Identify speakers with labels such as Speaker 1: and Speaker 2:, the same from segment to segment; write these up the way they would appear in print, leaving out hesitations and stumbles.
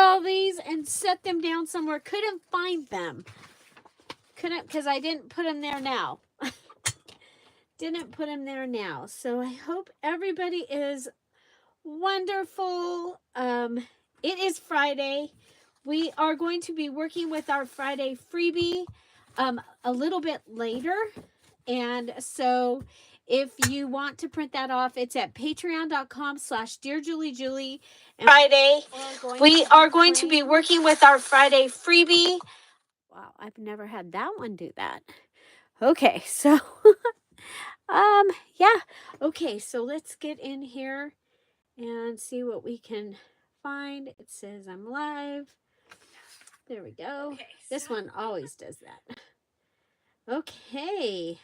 Speaker 1: all these and set them down somewhere. Couldn't find them. Couldn't, because I didn't put them there now. Didn't put them there now. So I hope everybody is wonderful. It is Friday. We are going to be working with our Friday freebie a little bit later. And so if you want to print that off, it's at patreon.com/DearJulieJulie. Friday, we are going to be working with our Friday freebie. Wow, I've never had that one do that. Okay, so, yeah. Okay, so let's get in here and see what we can find. It says I'm live. There we go. Okay, this one always does that. Okay.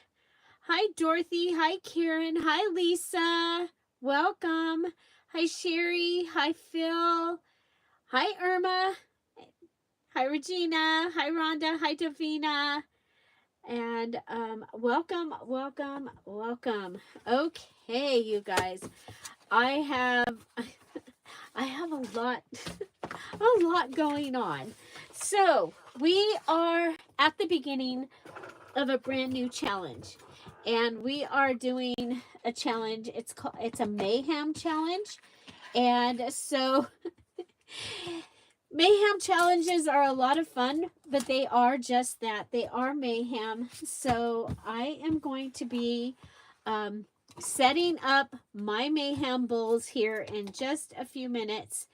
Speaker 1: Hi, Dorothy. Hi, Karen. Hi, Lisa. Welcome. Hi, Sherry. Hi, Phil. Hi, Irma. Hi, Regina. Hi, Rhonda. Hi, Davina. And welcome, welcome, welcome. Okay, you guys. I have a lot going on. So we are at the beginning of a brand new challenge, and we are doing a challenge. It's a mayhem challenge, and so mayhem challenges are a lot of fun, but they are just that. They are mayhem. So I am going to be setting up my mayhem bowls here in just a few minutes,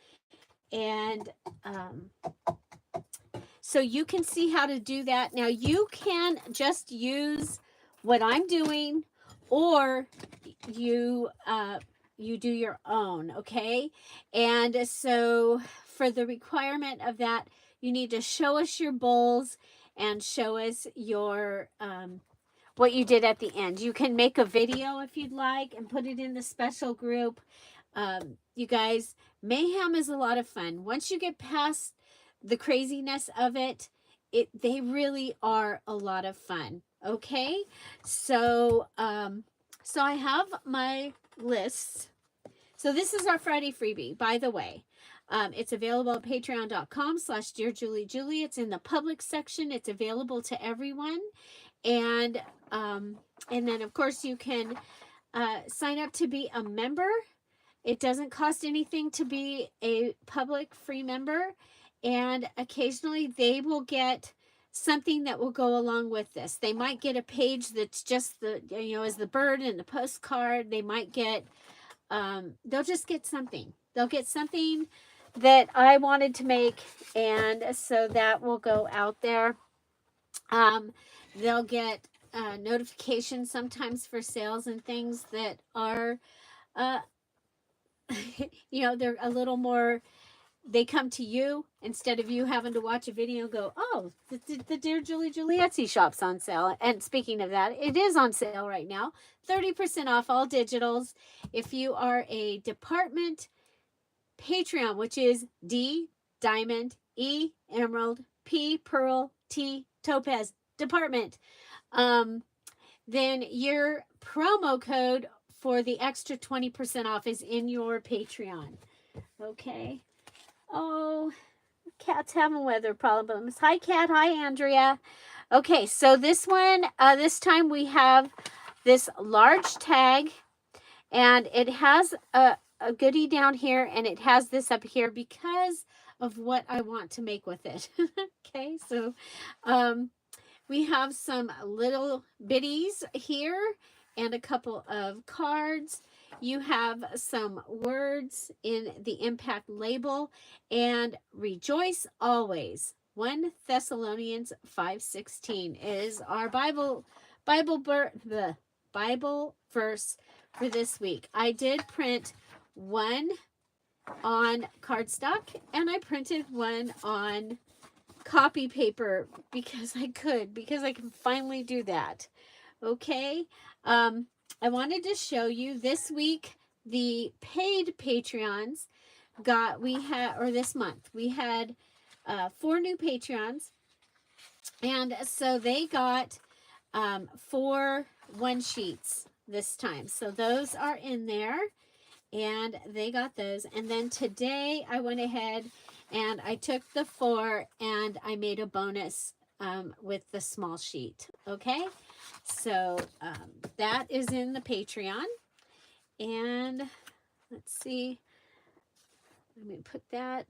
Speaker 1: and so you can see how to do that. Now you can just use what I'm doing, or you do your own, okay? And so for the requirement of that, you need to show us your bowls and show us your what you did at the end. You can make a video if you'd like and put it in the special group. You guys, mayhem is a lot of fun. Once you get past the craziness of it, they really are a lot of fun. Okay, so so I have my lists. So this is our Friday freebie, by the way. It's available at patreon.com/DearJulieJulie. It's in the public section. It's available to everyone. And then of course you can sign up to be a member. It doesn't cost anything to be a public free member. And occasionally they will get something that will go along with this. They might get a page that's just the, as the bird and the postcard. They might get, they'll just get something. They'll get something that I wanted to make, and so that will go out there. They'll get notifications sometimes for sales and things that are, they're a little more, they come to you instead of you having to watch a video and go, oh, the Dear Julie Etsy shop's on sale. And speaking of that, it is on sale right now. 30% off all digitals. If you are a department Patreon, which is D, Diamond, E, Emerald, P, Pearl, T, Topaz, department, then your promo code for the extra 20% off is in your Patreon. Okay. Oh, Cat's having weather problems. Hi, Cat. Hi, Andrea. Okay, so this one, this time we have this large tag, and it has a goodie down here, and it has this up here because of what I want to make with it. Okay, so we have some little bitties here and a couple of cards. You have some words in the impact label, and rejoice always. 1 Thessalonians 5:16 is our Bible verse for this week. I did print one on cardstock, and I printed one on copy paper because I can finally do that. Okay. I wanted to show you this week, the paid Patreons this month, we had 4 new Patreons. And so they got 4 one-sheets this time. So those are in there, and they got those. And then today I went ahead And I took the 4 and I made a bonus with the small sheet. Okay, so that is in the Patreon. And let's see, let me put that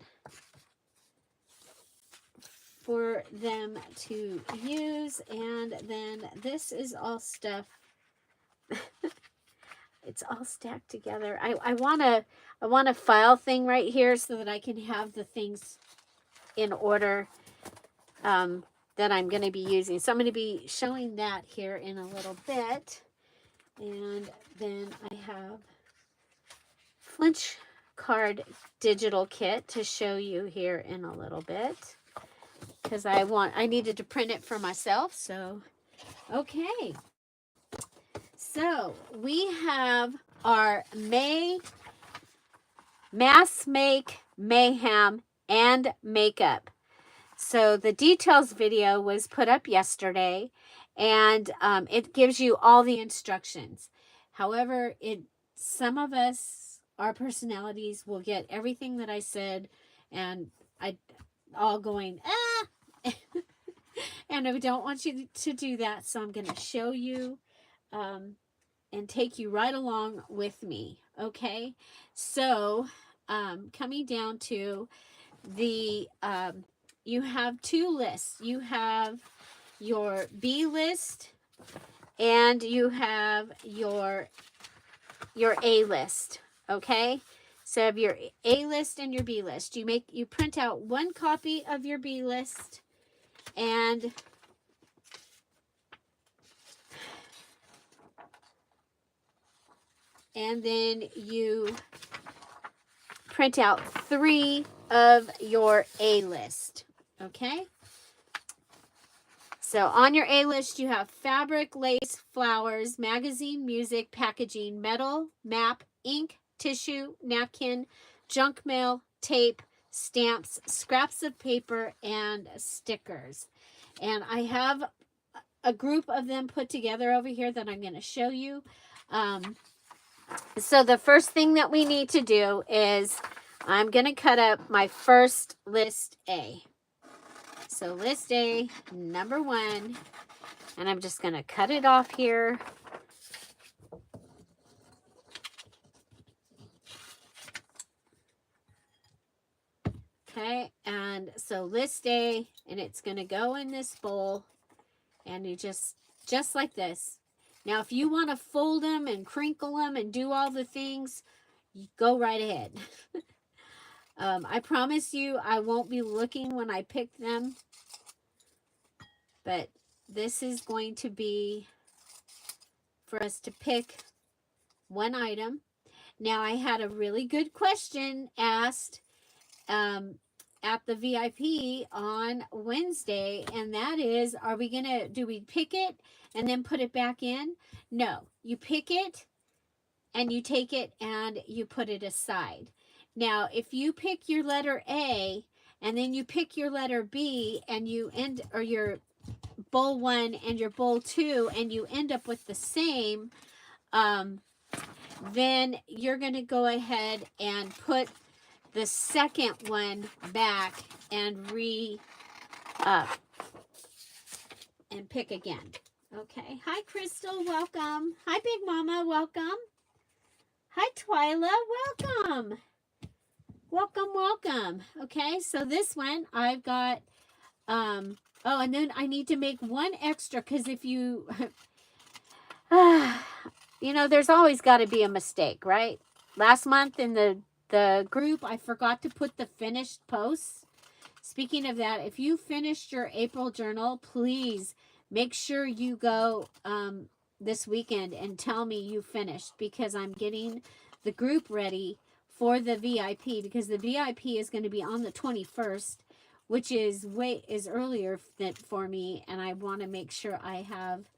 Speaker 1: for them to use. And then this is all stuff. It's all stacked together. I want a file thing right here so that I can have the things in order that I'm going to be using. So I'm going to be showing that here in a little bit. And then I have flinch card digital kit to show you here in a little bit, because I needed to print it for myself. So okay, so we have our Mass Make Mayhem and makeup. So the details video was put up yesterday, and it gives you all the instructions. However, some of us, our personalities will get everything that I said, and I all going, ah! And I don't want you to do that, so I'm going to show you and take you right along with me, okay? So coming down to the, you have 2 lists. You have your B list and you have your A list, okay? So you have your A list and your B list. You print out 1 copy of your B list, and then you print out 3 of your A list, okay? So on your A list, you have fabric, lace, flowers, magazine, music, packaging, metal, map, ink, tissue, napkin, junk mail, tape, stamps, scraps of paper, and stickers. And I have a group of them put together over here that I'm going to show you. So the first thing that we need to do is I'm going to cut up my first list A. So list A, number 1, and I'm just going to cut it off here. Okay, and so list A, and it's going to go in this bowl, and you just like this. Now, if you want to fold them and crinkle them and do all the things, go right ahead. I promise you I won't be looking when I pick them, but this is going to be for us to pick 1 item. Now, I had a really good question asked at the VIP on Wednesday, and that is, do we pick it and then put it back in? No, you pick it and you take it and you put it aside. Now, if you pick your letter A and then you pick your letter B and or your bowl 1 and your bowl 2, and you end up with the same, then you're going to go ahead and put the second one back and and pick again. Okay. Hi, Crystal. Welcome. Hi, Big Mama. Welcome. Hi, Twyla. Welcome. Welcome. Okay. So this one I've got, oh, and then I need to make 1 extra, because if you, you know, there's always got to be a mistake, right? Last month in the group, I forgot to put the finished posts. Speaking of that, if you finished your April journal, please make sure you go this weekend and tell me you finished, because I'm getting the group ready for the VIP, because the VIP is going to be on the 21st, which is earlier for me, and I want to make sure I have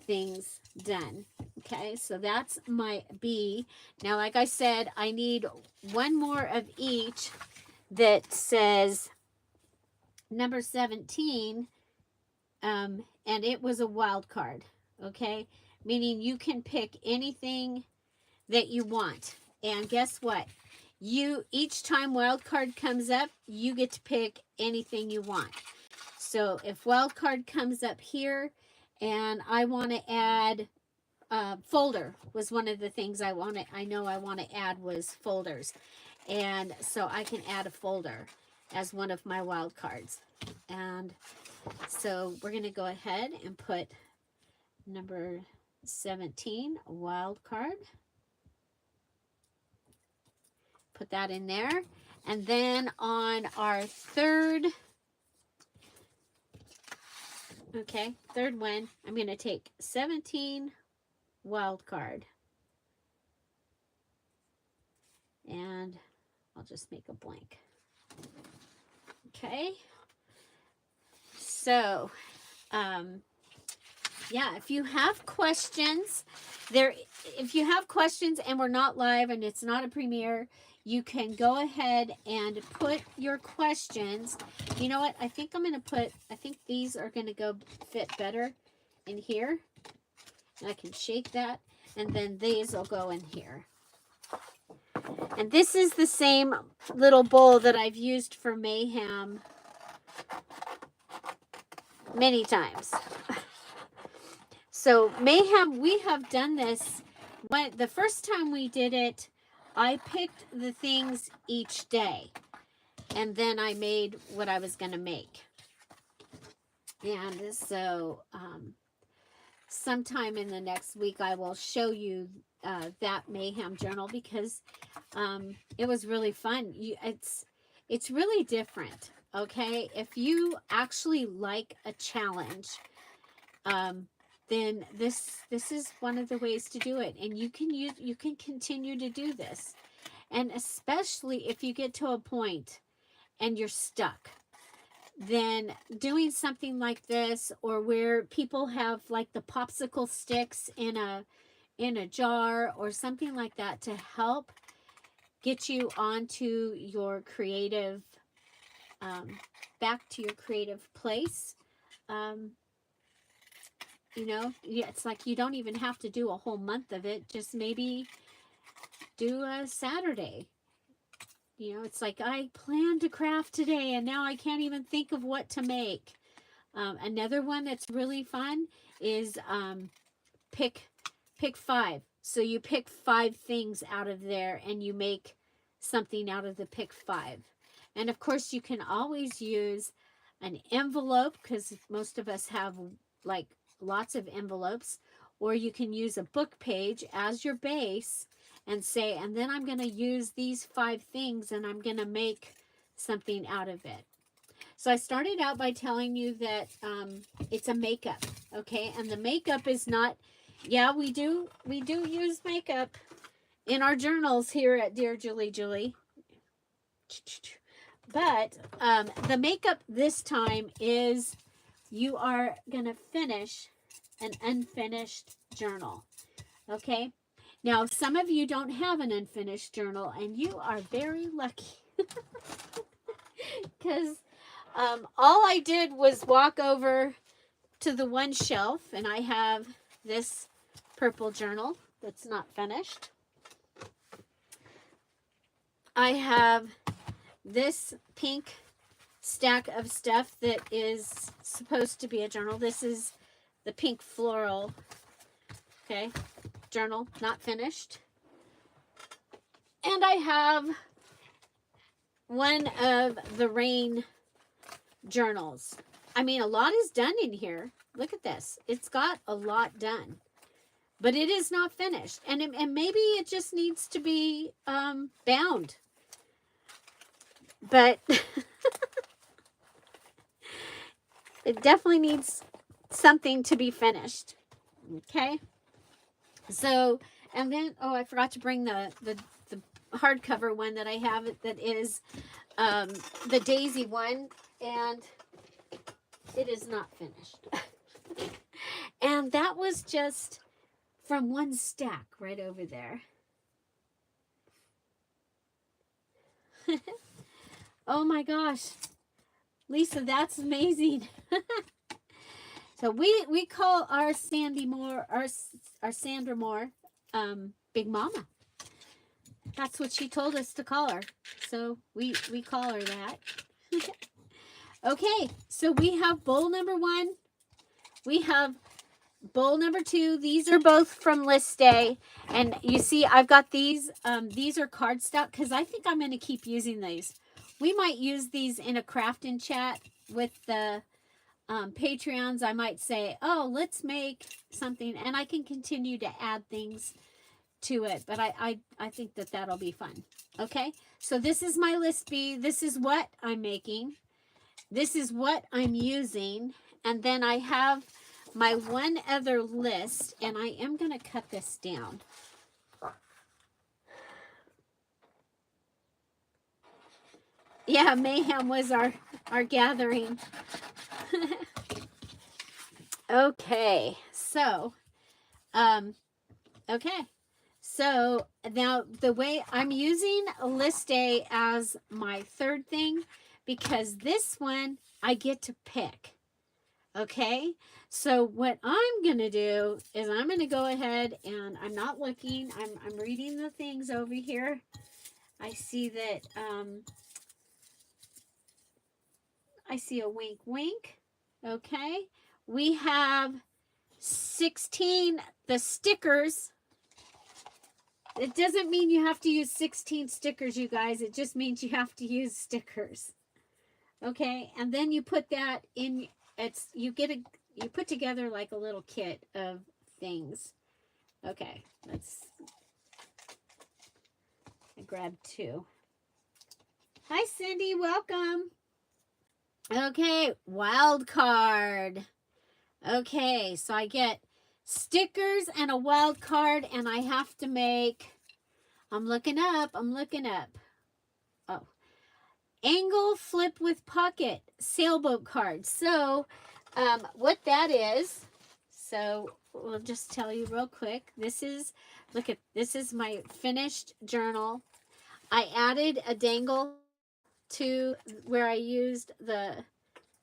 Speaker 1: things done. Okay, so that's my B. Now, like I said, I need 1 more of each that says number 17, and it was a wild card, okay? Meaning you can pick anything that you want. And guess what? each time wild card comes up, you get to pick anything you want. So if wild card comes up here and I want to add folder was one of the things I want to add was folders. And so I can add a folder as one of my wild cards. And so we're going to go ahead and put number 17, wild card. Put that in there. And then on our third one, I'm going to take 17 wild card. And I'll just make a blank. Okay. So, yeah, if you have questions, and we're not live and it's not a premiere, you can go ahead and put your questions. You know what? I think these are going to go fit better in here. And I can shake that, and then these will go in here. And this is the same little bowl that I've used for Mayhem many times. So Mayhem, we have done this. The first time we did it, I picked the things each day, and then I made what I was going to make. And so sometime in the next week, I will show you that Mayhem journal, because it was really fun. It's really different. Okay, if you actually like a challenge, then this is one of the ways to do it, and you can continue to do this. And especially if you get to a point and you're stuck, then doing something like this, or where people have like the popsicle sticks in a jar or something like that to help get you onto your creative, back to your creative place. You know, it's like you don't even have to do a whole month of it. Just maybe do a Saturday. You know, it's like I planned to craft today and now I can't even think of what to make. Another one that's really fun is pick 5. So you pick 5 things out of there and you make something out of the pick 5. And of course you can always use an envelope, because most of us have like lots of envelopes, or you can use a book page as your base and say, and then I'm going to use these 5 things and I'm going to make something out of it. So I started out by telling you that it's a makeup, okay? And the makeup is not, yeah, we do use makeup in our journals here at Dear Julie Julie. But the makeup this time is, you are going to finish an unfinished journal, okay? Now, some of you don't have an unfinished journal, and you are very lucky, because all I did was walk over to the one shelf, and I have this purple journal that's not finished. I have this pink stack of stuff that is supposed to be a journal. This is the pink floral, okay, journal, not finished. And I have one of the rain journals. I mean, a lot is done in here. Look at this. It's got a lot done, but it is not finished. And maybe it just needs to be bound. But it definitely needs something to be finished. Okay. So, and then, oh, I forgot to bring the hardcover one that I have, that is the Daisy one, and it is not finished. And that was just from one stack right over there. Oh my gosh, Lisa, that's amazing. So we call our Sandy Moore, our Sandra Moore, Big Mama. That's what she told us to call her. So we call her that. Okay, so we have bowl number 1. We have bowl number 2. These are both from list day. And you see, I've got these. These are cardstock because I think I'm going to keep using these. We might use these in a craft and chat with the Patreons. I might say, oh, let's make something. And I can continue to add things to it. But I think that that'll be fun. Okay, so this is my list B. This is what I'm making. This is what I'm using. And then I have my one other list, and I am going to cut this down. Yeah, Mayhem was our gathering. Okay, so, okay. So now the way I'm using list day as my third thing, because this one I get to pick. Okay, so what I'm going to do is I'm going to go ahead and I'm not looking. I'm reading the things over here. I see that, I see a wink, wink. Okay, we have 16, the stickers. It doesn't mean you have to use 16 stickers, you guys. It just means you have to use stickers. Okay, and then you put that in. You put together like a little kit of things. Okay, I grabbed 2. Hi, Cindy, welcome. Okay, wild card. Okay, so I get stickers and a wild card, and I have to make, I'm looking up. Oh, angle flip with pocket sailboat card. So what that is, so we'll just tell you real quick. This is my finished journal. I added a dangle to where I used the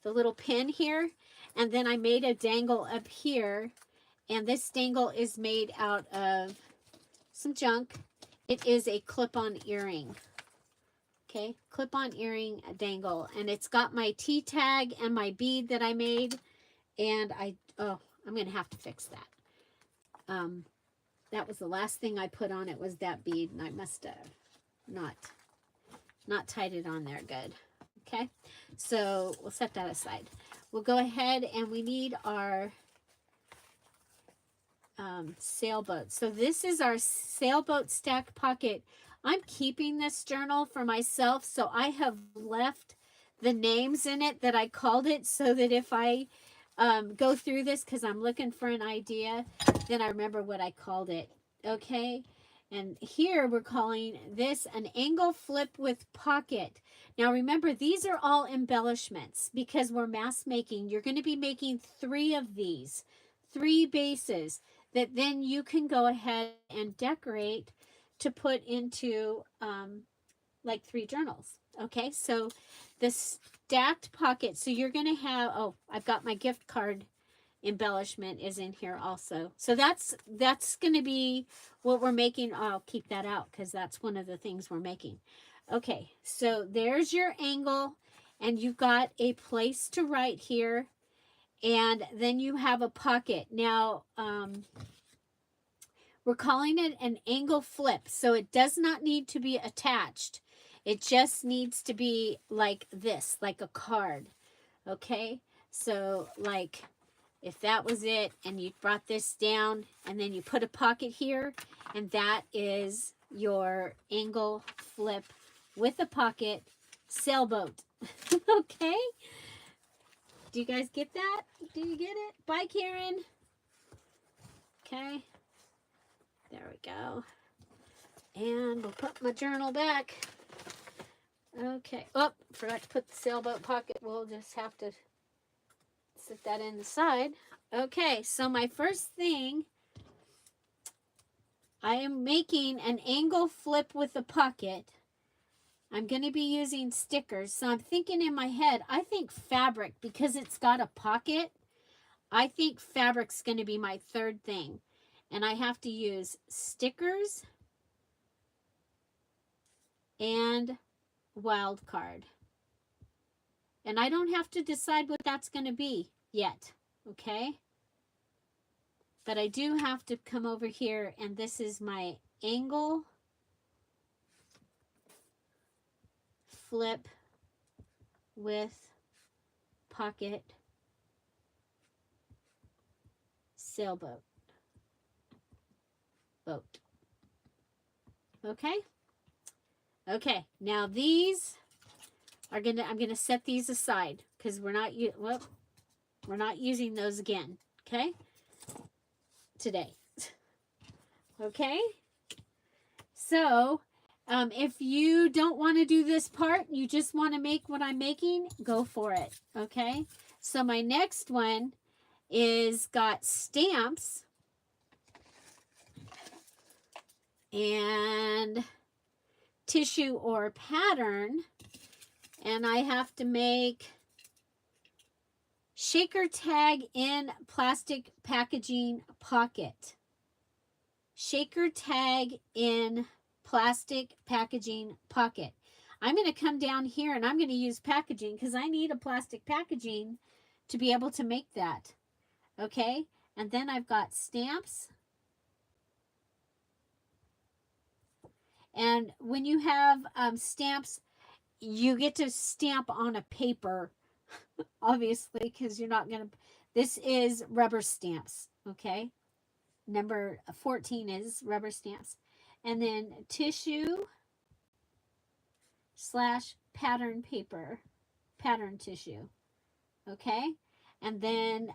Speaker 1: little pin here, and then I made a dangle up here, and this dangle is made out of some junk. It is a clip-on earring. Okay, clip-on earring dangle, and it's got my T tag and my bead that I made, and I'm gonna have to fix that. That was the last thing I put on it, was that bead, and I must have not tied it on there good. Okay, so we'll set that aside. We'll go ahead, and we need our sailboat. So this is our sailboat stack pocket. I'm keeping this journal for myself, so I have left the names in it that I called it, so that if I go through this, because I'm looking for an idea, then I remember what I called it. Okay, and here we're calling this an angle flip with pocket. Now remember, these are all embellishments because we're mass making. You're going to be making 3 of these, 3 bases that then you can go ahead and decorate to put into like 3 journals. Okay, so the stacked pocket, so you're going to have, oh, I've got my gift card embellishment is in here also. So that's going to be what we're making. I'll keep that out because that's one of the things we're making. Okay, so there's your angle, and you've got a place to write here, and then you have a pocket. Now, we're calling it an angle flip, so it does not need to be attached. It just needs to be like this, like a card. Okay, so like if that was it, and you brought this down, and then you put a pocket here, and that is your angle flip with a pocket sailboat. Okay, do you guys get that? Do you get it? Bye, Karen. Okay, there we go. And we'll put my journal back. Okay, oh, forgot to put the sailboat pocket. We'll just have to set that in the side. Okay, so my first thing, I am making an angle flip with a pocket. I'm going to be using stickers. So I'm thinking in my head, I think fabric, because it's got a pocket, I think fabric's going to be my third thing. And I have to use stickers and wild card. And I don't have to decide what that's going to be yet, okay? But I do have to come over here, and this is my angle flip with pocket sailboat boat. Okay? Okay, now these are I'm gonna set these aside because we're not using those again, okay? Today. Okay? So, if you don't want to do this part, you just want to make what I'm making, go for it, okay? So my next one is got stamps and tissue or pattern, and I have to make shaker tag in plastic packaging pocket. Shaker tag in plastic packaging pocket. I'm going to come down here and I'm going to use packaging because I need a plastic packaging to be able to make that. Okay, and then I've got stamps. And when you have stamps, you get to stamp on a paper, obviously, because you're not going to, this is rubber stamps, okay? Number 14 is rubber stamps. And then tissue / pattern paper, pattern tissue, okay? And then,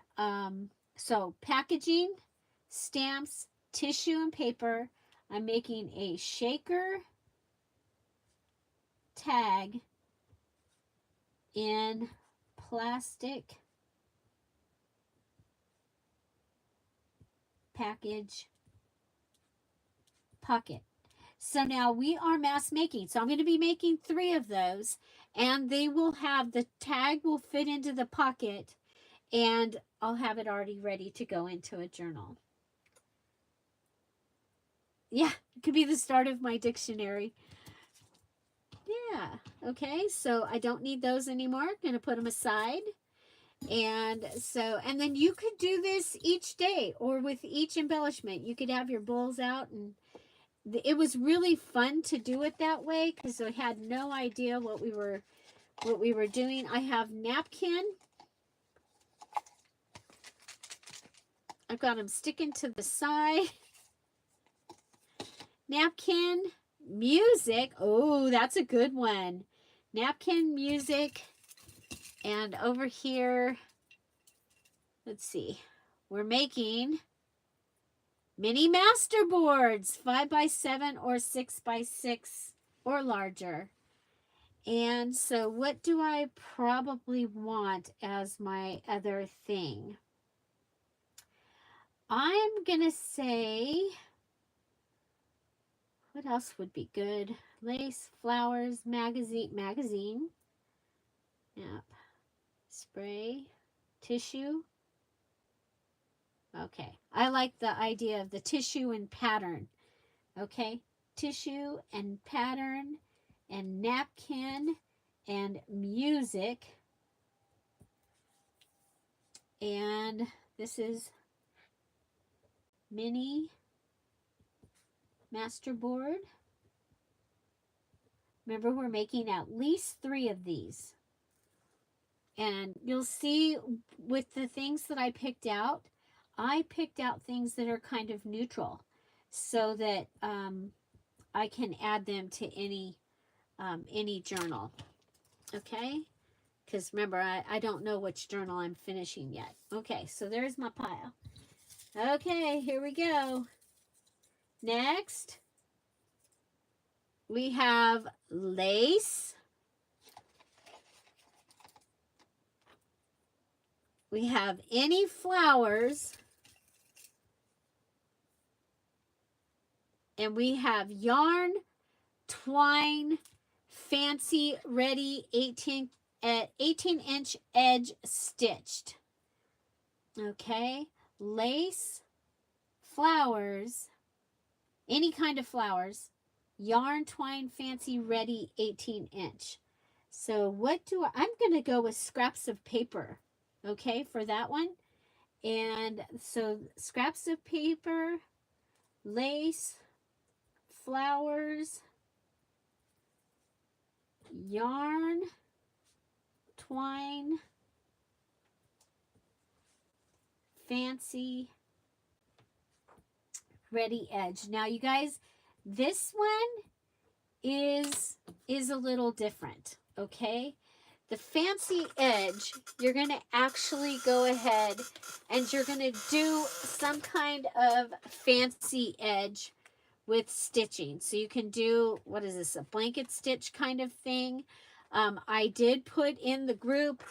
Speaker 1: so packaging, stamps, tissue, and paper. I'm making a shaker tag in plastic package pocket. So now we are mass making. So I'm going to be making 3 of those, and they will have, the tag will fit into the pocket, and I'll have it already ready to go into a journal. Yeah, it could be the start of my dictionary. Yeah, okay, so I don't need those anymore. I'm going to put them aside. And so, and then you could do this each day or with each embellishment. You could have your bowls out, and it was really fun to do it that way because I had no idea what we were doing. I have napkin. I've got them sticking to the side. Napkin, music. Oh, that's a good one. Napkin, music. And over here, let's see, we're making mini master boards, 5x7 or 6x6 or larger. And so what do I probably want as my other thing? I'm going to say, what else would be good? Lace, flowers, magazine. Yep. Spray, tissue. Okay. I like the idea of the tissue and pattern. Okay. Tissue and pattern and napkin and music. And this is mini masterboard. Remember, we're making at least 3 of these. And you'll see with the things that I picked out things that are kind of neutral so that I can add them to any journal. Okay? Because remember, I don't know which journal I'm finishing yet. Okay, so there's my pile. Okay, here we go. Next, we have lace. We have any flowers. And we have yarn, twine, fancy, ready, 18-inch edge stitched. Okay, lace, flowers, any kind of flowers, Yarn Twine Fancy Ready 18-inch. So what I'm going to go with scraps of paper, okay, for that one. And so scraps of paper, lace, flowers, yarn, twine, fancy, ready edge. Now you guys, this one is a little different, okay? The fancy edge, you're going to actually go ahead and you're going to do some kind of fancy edge with stitching. So you can do, what is this, a blanket stitch kind of thing. I did put in the group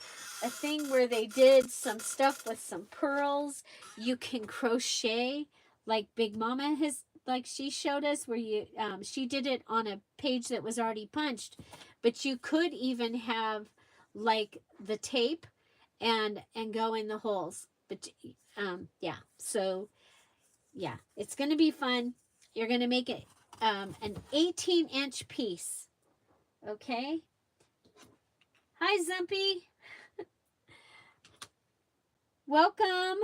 Speaker 1: a thing where they did some stuff with some pearls. You can crochet like Big Mama has, like she showed us, where you she did it on a page that was already punched, but you could even have like the tape and go in the holes. But yeah, so yeah, it's going to be fun. You're going to make it an 18-inch piece. Okay. Hi, Zumpy. Welcome.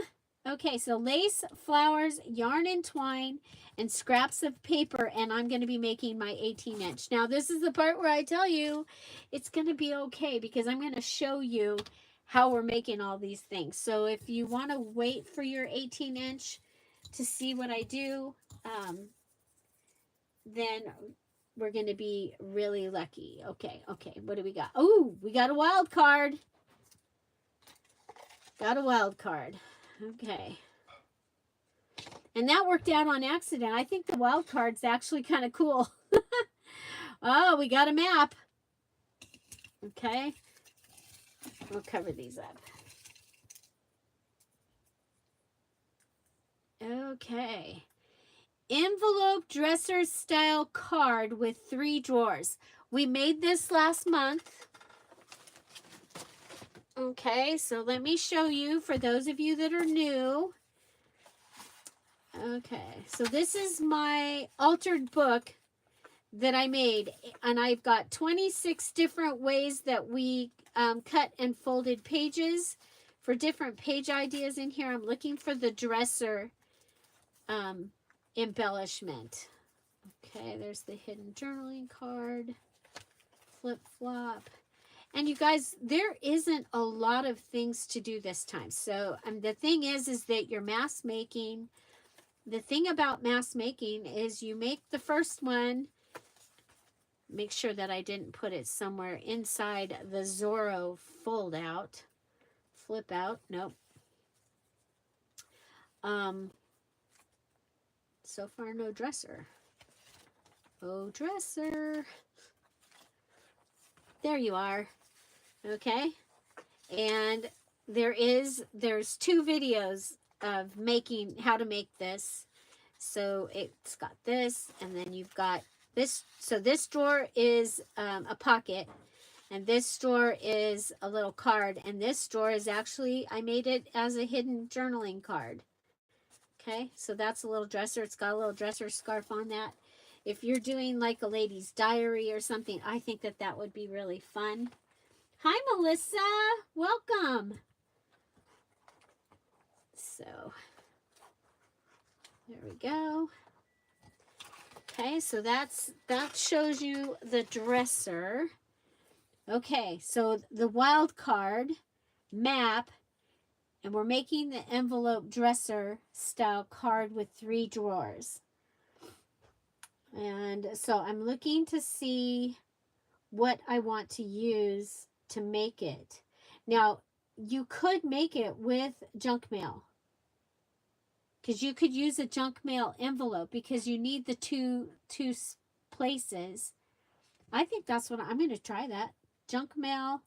Speaker 1: Okay, so lace, flowers, yarn and twine, and scraps of paper, and I'm going to be making my 18-inch. Now, this is the part where I tell you it's going to be okay, because I'm going to show you how we're making all these things. So if you want to wait for your 18-inch to see what I do, then we're going to be really lucky. Okay, what do we got? Oh, we got a wild card. Got a wild card. Okay. And that worked out on accident. I think the wild card's actually kind of cool. Oh, we got a map. Okay. We'll cover these up. Okay. Envelope dresser style card with 3 drawers. We made this last month. Okay, so let me show you for those of you that are new. Okay, so this is my altered book that I made, and I've got 26 different ways that we cut and folded pages for different page ideas in here. I'm looking for the dresser embellishment. Okay, there's the hidden journaling card, flip-flop. And you guys, there isn't a lot of things to do this time. So the thing is that you're mass making. The thing about mass making is you make the first one. Make sure that I didn't put it somewhere inside the Zorro fold out. Flip out. Nope. So far, no dresser. Oh, dresser. There you are. Okay. And there's 2 videos of making, how to make this. So it's got this, and then you've got this. So this drawer is a pocket, and this drawer is a little card, and this drawer is actually, I made it as a hidden journaling card. Okay, so that's a little dresser. It's got a little dresser scarf on that. If you're doing like a lady's diary or something, I think that would be really fun. Hi, Melissa. Welcome. So there we go. Okay, so that shows you the dresser. Okay, so the wild card map, and we're making the envelope dresser style card with 3 drawers. And so I'm looking to see what I want to use to make it. Now, you could make it with junk mail, because you could use a junk mail envelope, because you need the two places. I think that's what I'm going to try, that junk mail.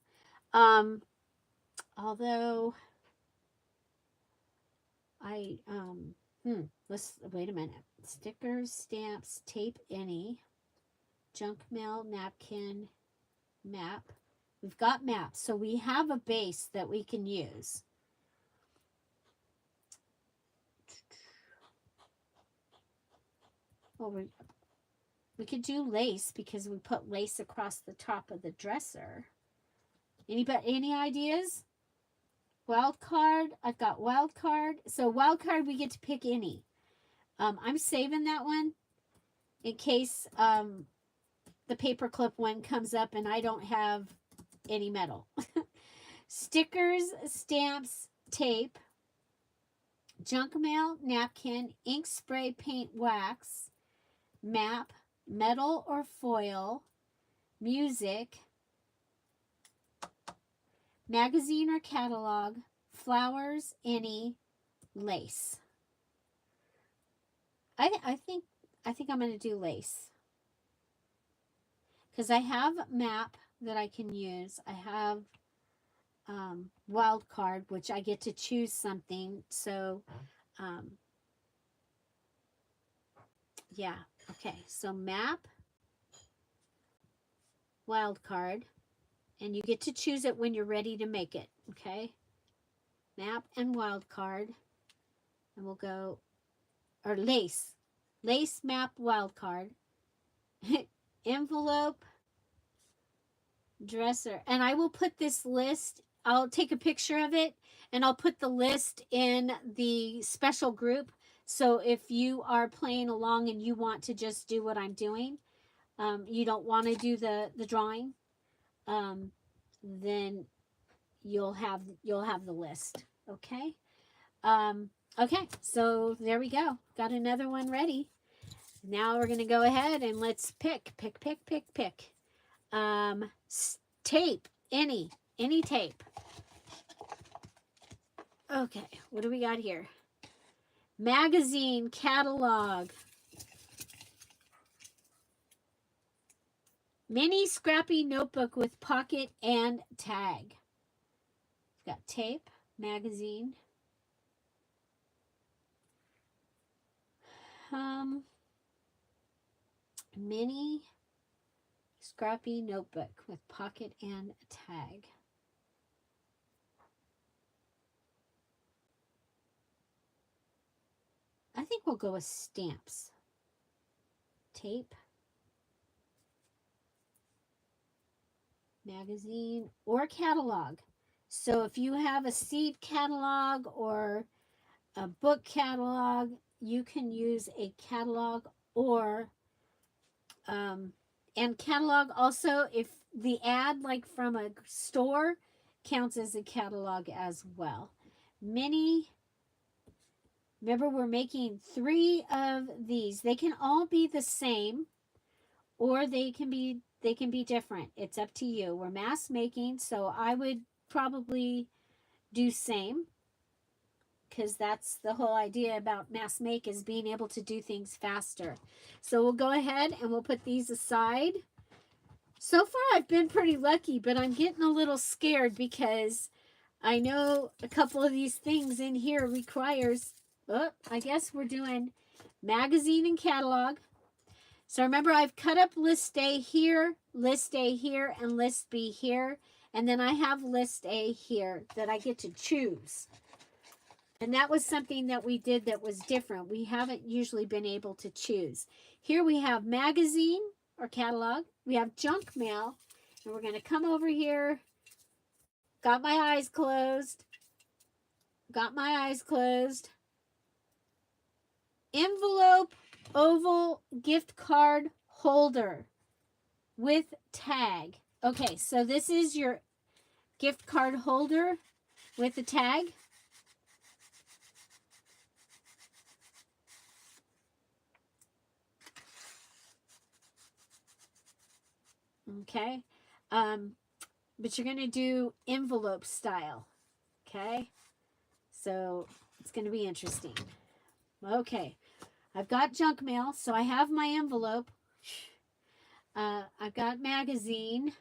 Speaker 1: Although I let's wait a minute. Stickers, stamps, tape, any junk mail, napkin, map. We've got maps, so we have a base that we can use. Oh, We could do lace because we put lace across the top of the dresser. Any ideas? Wild card. I've got wild card. So wild card, we get to pick any. I'm saving that one in case the paperclip one comes up and I don't have any metal. Stickers, stamps, tape, junk mail, napkin, ink spray, paint, wax, map, metal or foil, music, magazine or catalog, flowers, any, lace. I think I'm going to do lace because I have map that I can use. I have wild card, which I get to choose something. So, yeah. Okay. So map, wild card, and you get to choose it when you're ready to make it. Okay. Map and wild card, and we'll go, or lace, map, wild card, envelope, dresser. And I will put this list, I'll take a picture of it and I'll put the list in the special group. So if you are playing along and you want to just do what I'm doing, you don't want to do the drawing, then you'll have the list. Okay. Okay, so there we go. Got another one ready. Now we're going to go ahead and let's pick. Tape, any tape. Okay, what do we got here? Magazine, catalog. Mini scrappy notebook with pocket and tag. We've got tape, magazine. Mini scrappy notebook with pocket and tag. I think we'll go with stamps. Tape, magazine, or catalog. So if you have a seed catalog or a book catalog, you can use a catalog or and catalog also, if the ad like from a store counts as a catalog as well. Mini, remember we're making 3 of these. They can all be the same or they can be different. It's up to you. We're mass making, so I would probably do same, because that's the whole idea about mass make, is being able to do things faster. So we'll go ahead and we'll put these aside. So far I've been pretty lucky, but I'm getting a little scared because I know a couple of these things in here requires, I guess we're doing magazine and catalog. So remember, I've cut up list A here, and list B here. And then I have list A here that I get to choose. And that was something that we did that was different. We haven't usually been able to choose. Here we have magazine or catalog. We have junk mail. And we're going to come over here. Got my eyes closed. Envelope, oval, gift card holder with tag. Okay, so this is your gift card holder with the tag. Okay, but you're going to do envelope style. Okay, so it's going to be interesting. Okay, I've got junk mail, so I have my envelope. I've got magazine.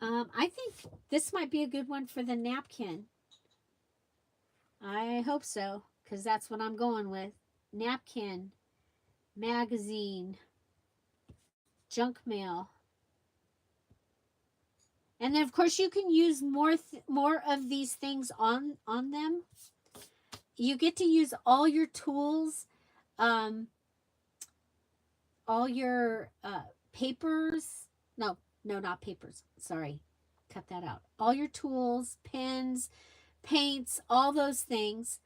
Speaker 1: I think this might be a good one for the napkin. I hope so, because that's what I'm going with. Napkin, magazine, junk mail. And then, of course, you can use more of these things on them. You get to use all your tools. all your papers. No, not papers. Sorry. Cut that out. All your tools, pens, paints, all those things,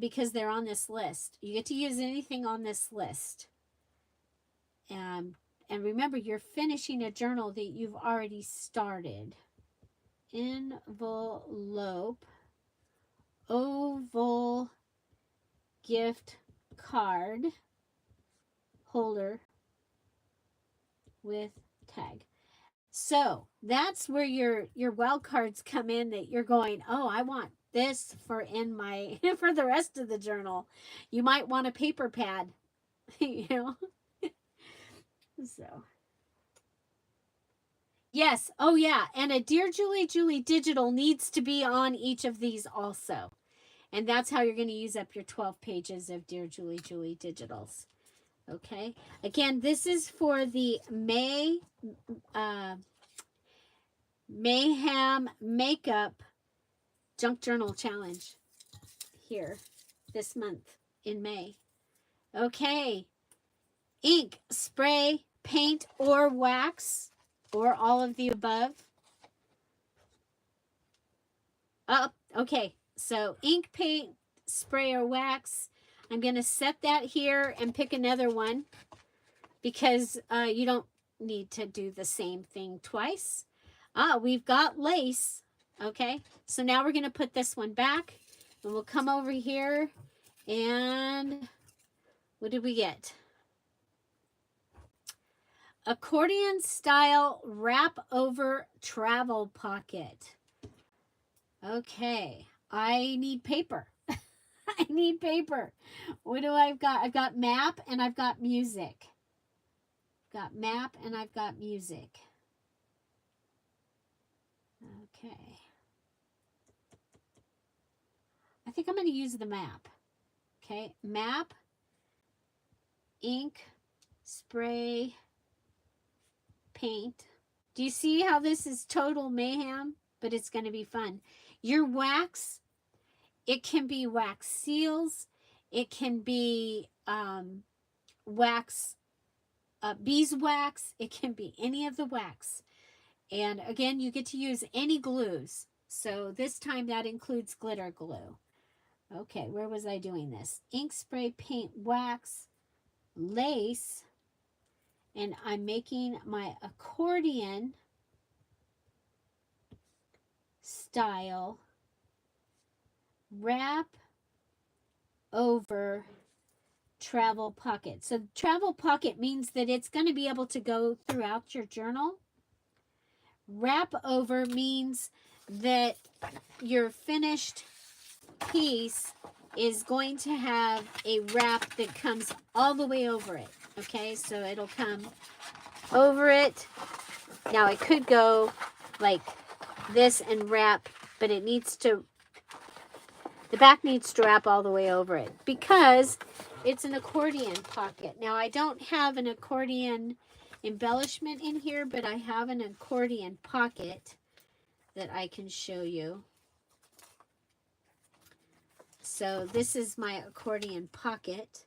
Speaker 1: because they're on this list. You get to use anything on this list. And remember, you're finishing a journal that you've already started. Envelope, oval gift card holder with tag. So that's where your wild cards come in, that you're going, oh, I want this for in my for the rest of the journal. You might want a paper pad, you know. So yes, oh yeah, and a Dear Julie Julie digital needs to be on each of these also. And that's how you're going to use up your 12 pages of Dear Julie Julie digitals. Okay. Again, this is for the May Mayhem Makeup Junk Journal Challenge here this month in May. Okay. Ink, spray, paint, or wax, or all of the above. Oh, okay. So ink, paint, spray, or wax. I'm going to set that here and pick another one because you don't need to do the same thing twice. We've got lace. Okay, so now we're going to put this one back, and we'll come over here, and what did we get? Accordion style wrap over travel pocket. Okay, I need paper. I need paper. What do I've got? I've got map and I've got music. Got map and I've got music. Okay. I think I'm going to use the map. Okay, map, ink, spray, paint. Do you see how this is total mayhem? But it's going to be fun. Your wax, it can be wax seals. It can be wax, beeswax. It can be any of the wax. And again, you get to use any glues. So this time that includes glitter glue. Okay, where was I doing this? Ink, spray, paint, wax, lace. And I'm making my accordion style wrap over travel pocket. So travel pocket means that it's going to be able to go throughout your journal. Wrap over means that your finished piece is going to have a wrap that comes all the way over it. Okay, so it'll come over it. Now it could go like this and wrap, but it needs to, the back needs to wrap all the way over it because it's an accordion pocket. Now I don't have an accordion embellishment in here, but I have an accordion pocket that I can show you. So this is my accordion pocket.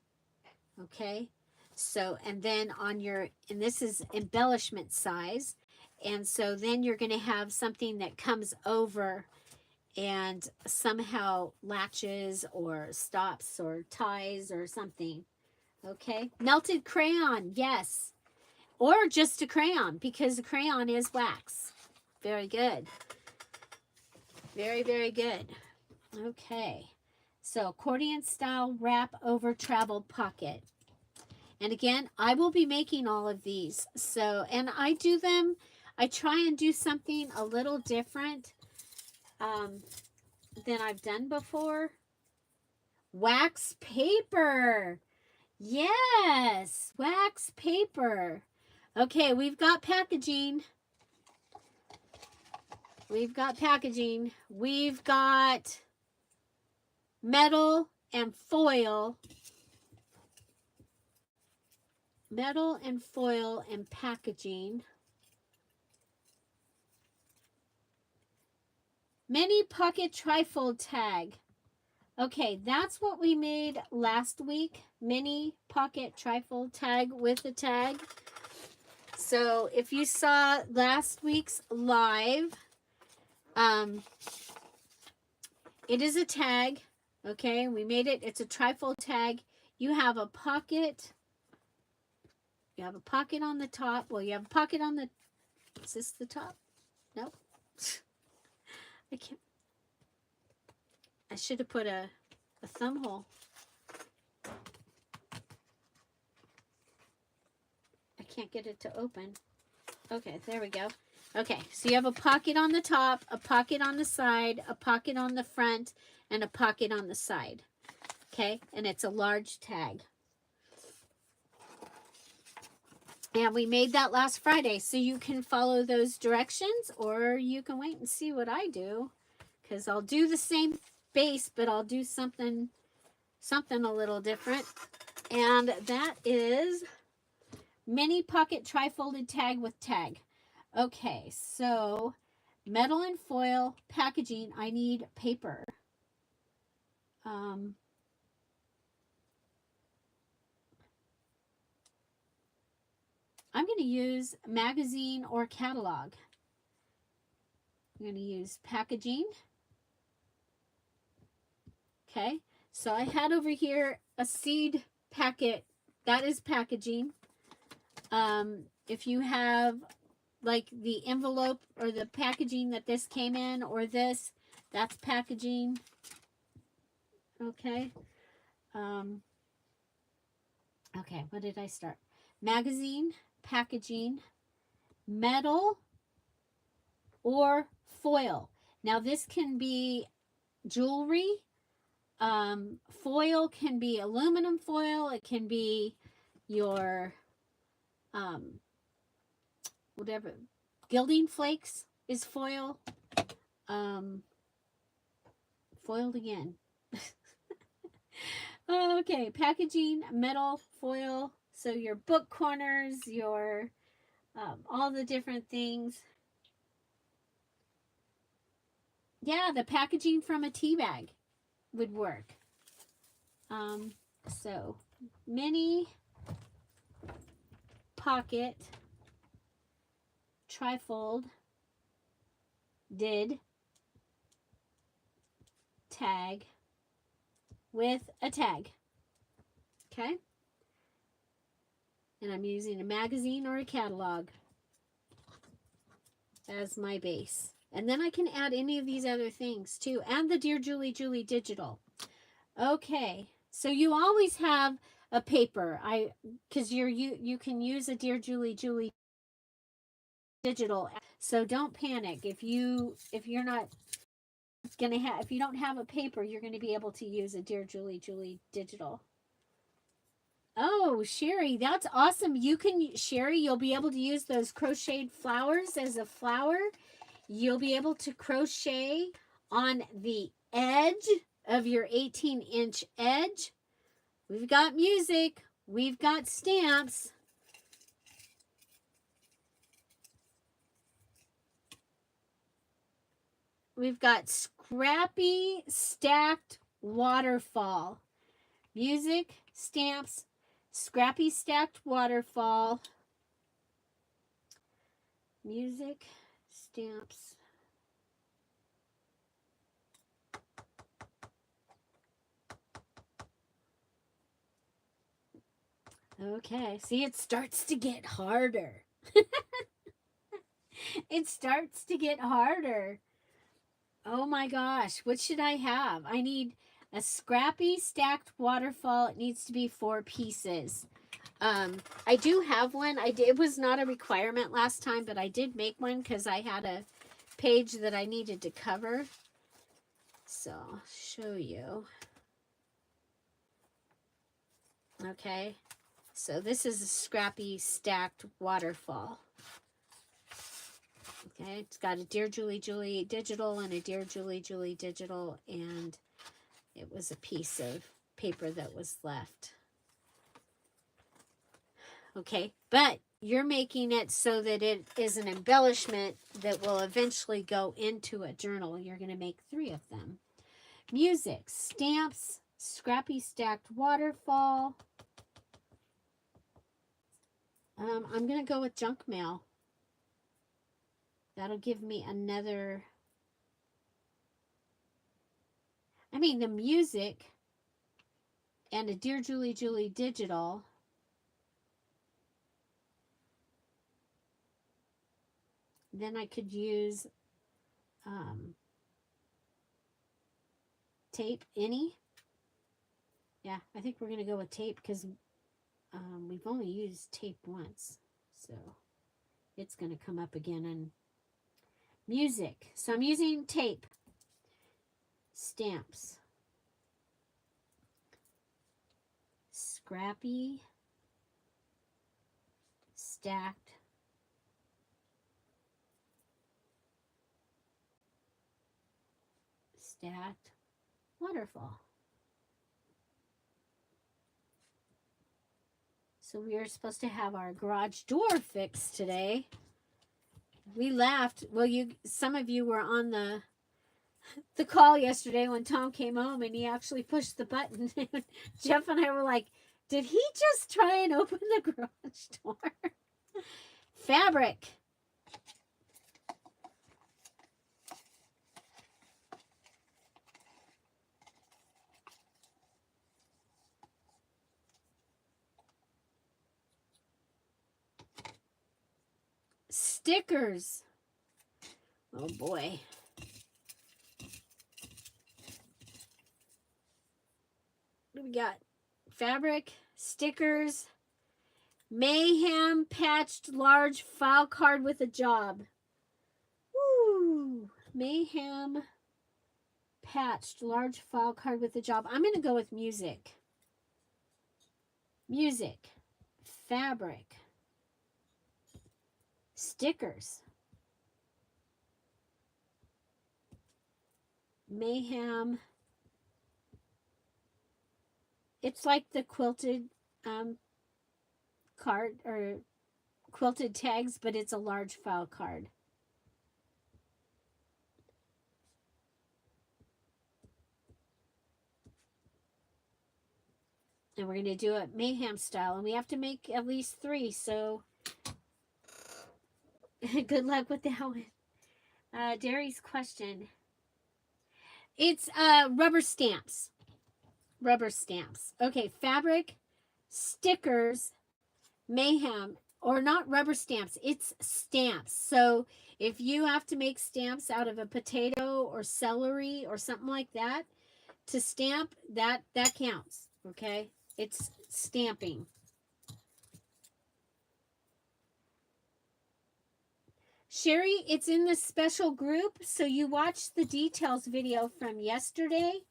Speaker 1: Okay, so and then on your, and this is embellishment size, and so then you're going to have something that comes over and somehow latches or stops or ties or something. Okay, melted crayon, yes, or just a crayon, because the crayon is wax. Very good. Very, very good. Okay, so accordion style wrap over travel pocket. And again, I will be making all of these. So, and I do them, I try and do something a little different than I've done before. Wax paper. Yes, wax paper. Okay, we've got packaging. We've got packaging. We've got metal and foil. Metal and foil and packaging. Mini pocket trifold tag. Okay, that's what we made last week. Mini pocket trifold tag with a tag. So if you saw last week's live, it is a tag. Okay, we made it. It's a trifold tag. You have a pocket. You have a pocket on the top. Well, you have a pocket on the... Is this the top? Nope. I can't... I should have put a thumb hole. I can't get it to open. Okay, there we go. Okay, so you have a pocket on the top, a pocket on the side, a pocket on the front, and a pocket on the side. Okay, and it's a large tag. And we made that last Friday, so you can follow those directions, or you can wait and see what I do, because I'll do the same base, but I'll do something a little different. And that is mini pocket tri-folded tag with tag. Okay, so metal and foil packaging. I need paper. I'm going to use magazine or catalog. I'm going to use packaging. Okay, so I had over here a seed packet. That is packaging. If you have like the envelope or the packaging that this came in, or this, that's packaging. Okay. Okay, what did I start? Magazine, packaging, metal, or foil. Now this can be jewelry. Foil can be aluminum foil. It can be your whatever, gilding flakes is foil. Foiled again. Okay, packaging, metal, foil. So your book corners, your all the different things. Yeah, the packaging from a tea bag would work. So mini pocket trifold did tag with a tag. Okay, and I'm using a magazine or a catalog as my base, and then I can add any of these other things too, and the Dear Julie Julie digital. Okay, so you always have a paper. Because you can use a Dear Julie Julie digital, so don't panic if you're not gonna have, if you don't have a paper, you're going to be able to use a Dear Julie Julie digital. Oh, Sherry, that's awesome. You can, Sherry, you'll be able to use those crocheted flowers as a flower. You'll be able to crochet on the edge of your 18-inch edge. We've got music. We've got stamps. We've got scrappy stacked waterfall. Music, stamps, scrappy stacked waterfall. Music, stamps. Okay, see, it starts to get harder. It starts to get harder. Oh my gosh, what should I have? I need a scrappy stacked waterfall. It needs to be 4 pieces. I do have one. It was not a requirement last time, but I did make one because I had a page that I needed to cover. So I'll show you. Okay, so this is a scrappy stacked waterfall. Okay, it's got a Dear Julie Julie digital and a Dear Julie Julie digital, and it was a piece of paper that was left. Okay, but you're making it so that it is an embellishment that will eventually go into a journal. You're going to make 3 of them. Music, stamps, scrappy stacked waterfall. I'm going to go with junk mail. That'll give me another... I mean, the music and a Dear Julie Julie digital. Then I could use tape, any. Yeah, I think we're going to go with tape because we've only used tape once. So it's going to come up again. And music. So I'm using tape. Stamps. Scrappy. Stacked. Stacked. Waterfall. So we are supposed to have our garage door fixed today. We laughed. Well, some of you were on the call yesterday when Tom came home and he actually pushed the button. Jeff and I were like, did he just try and open the garage door? Fabric. Stickers. Oh boy. What do we got? Fabric, stickers, Mayhem patched large file card with a job. Woo! Mayhem patched large file card with a job. I'm going to go with music. Music, fabric, stickers, Mayhem. It's like the quilted card or quilted tags, but it's a large file card. And we're going to do it Mayhem style. And we have to make at least 3, so good luck with that one. Derry's question. It's rubber stamps. Rubber stamps. Okay, fabric, stickers, Mayhem, or not rubber stamps, it's stamps. So if you have to make stamps out of a potato or celery or something like that to stamp, that counts, okay? It's stamping. Sherry, it's in the special group, so you watch the details video from yesterday,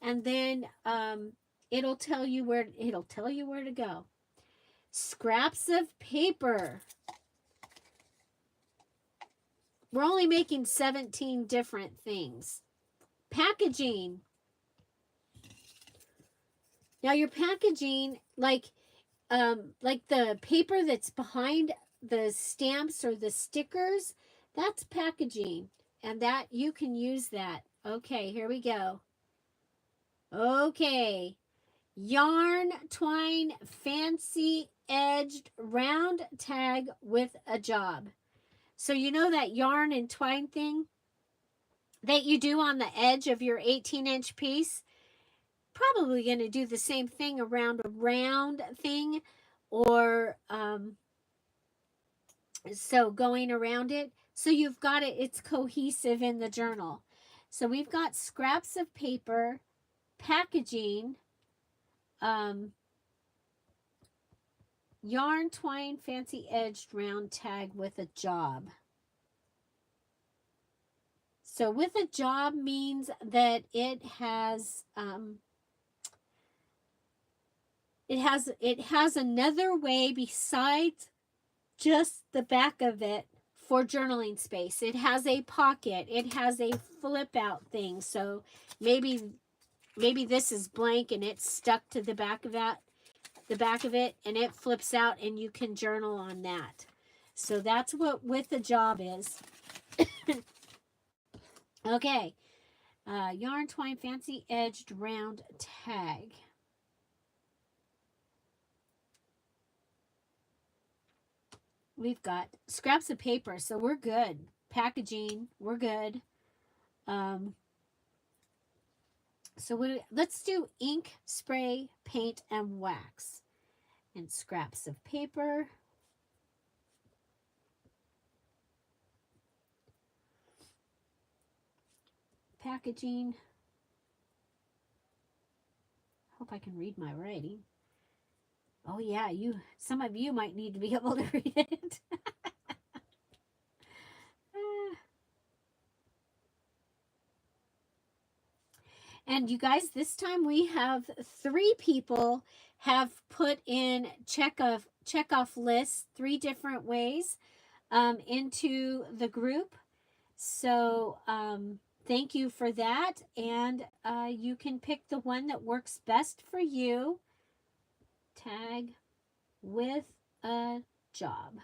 Speaker 1: and then it'll tell you where to go. Scraps of paper. We're only making 17 different things. Packaging. Now your packaging, like the paper that's behind the stamps or the stickers, that's packaging, and that you can use that. Okay, here we go. Okay, yarn twine fancy edged round tag with a job. So you know that yarn and twine thing that you do on the edge of your 18-inch piece? Probably going to do the same thing around a round thing, or so going around it. So you've got it, it's cohesive in the journal. So we've got scraps of paper, packaging, yarn twine fancy edged round tag with a job. So with a job means that it has another way besides just the back of it for journaling space. It has a pocket. It has a flip out thing. So maybe this is blank and it's stuck to the back of it, and it flips out and you can journal on that. So that's what with the job is. Okay. Yarn twine fancy edged round tag. We've got scraps of paper, so we're good. Packaging, we're good. Let's do ink, spray, paint, and wax. And scraps of paper. Packaging. Hope I can read my writing. Oh yeah, some of you might need to be able to read it. And you guys, this time we have 3 people have put in check off lists 3 different ways into the group. So thank you for that. And you can pick the one that works best for you. Tag with a job.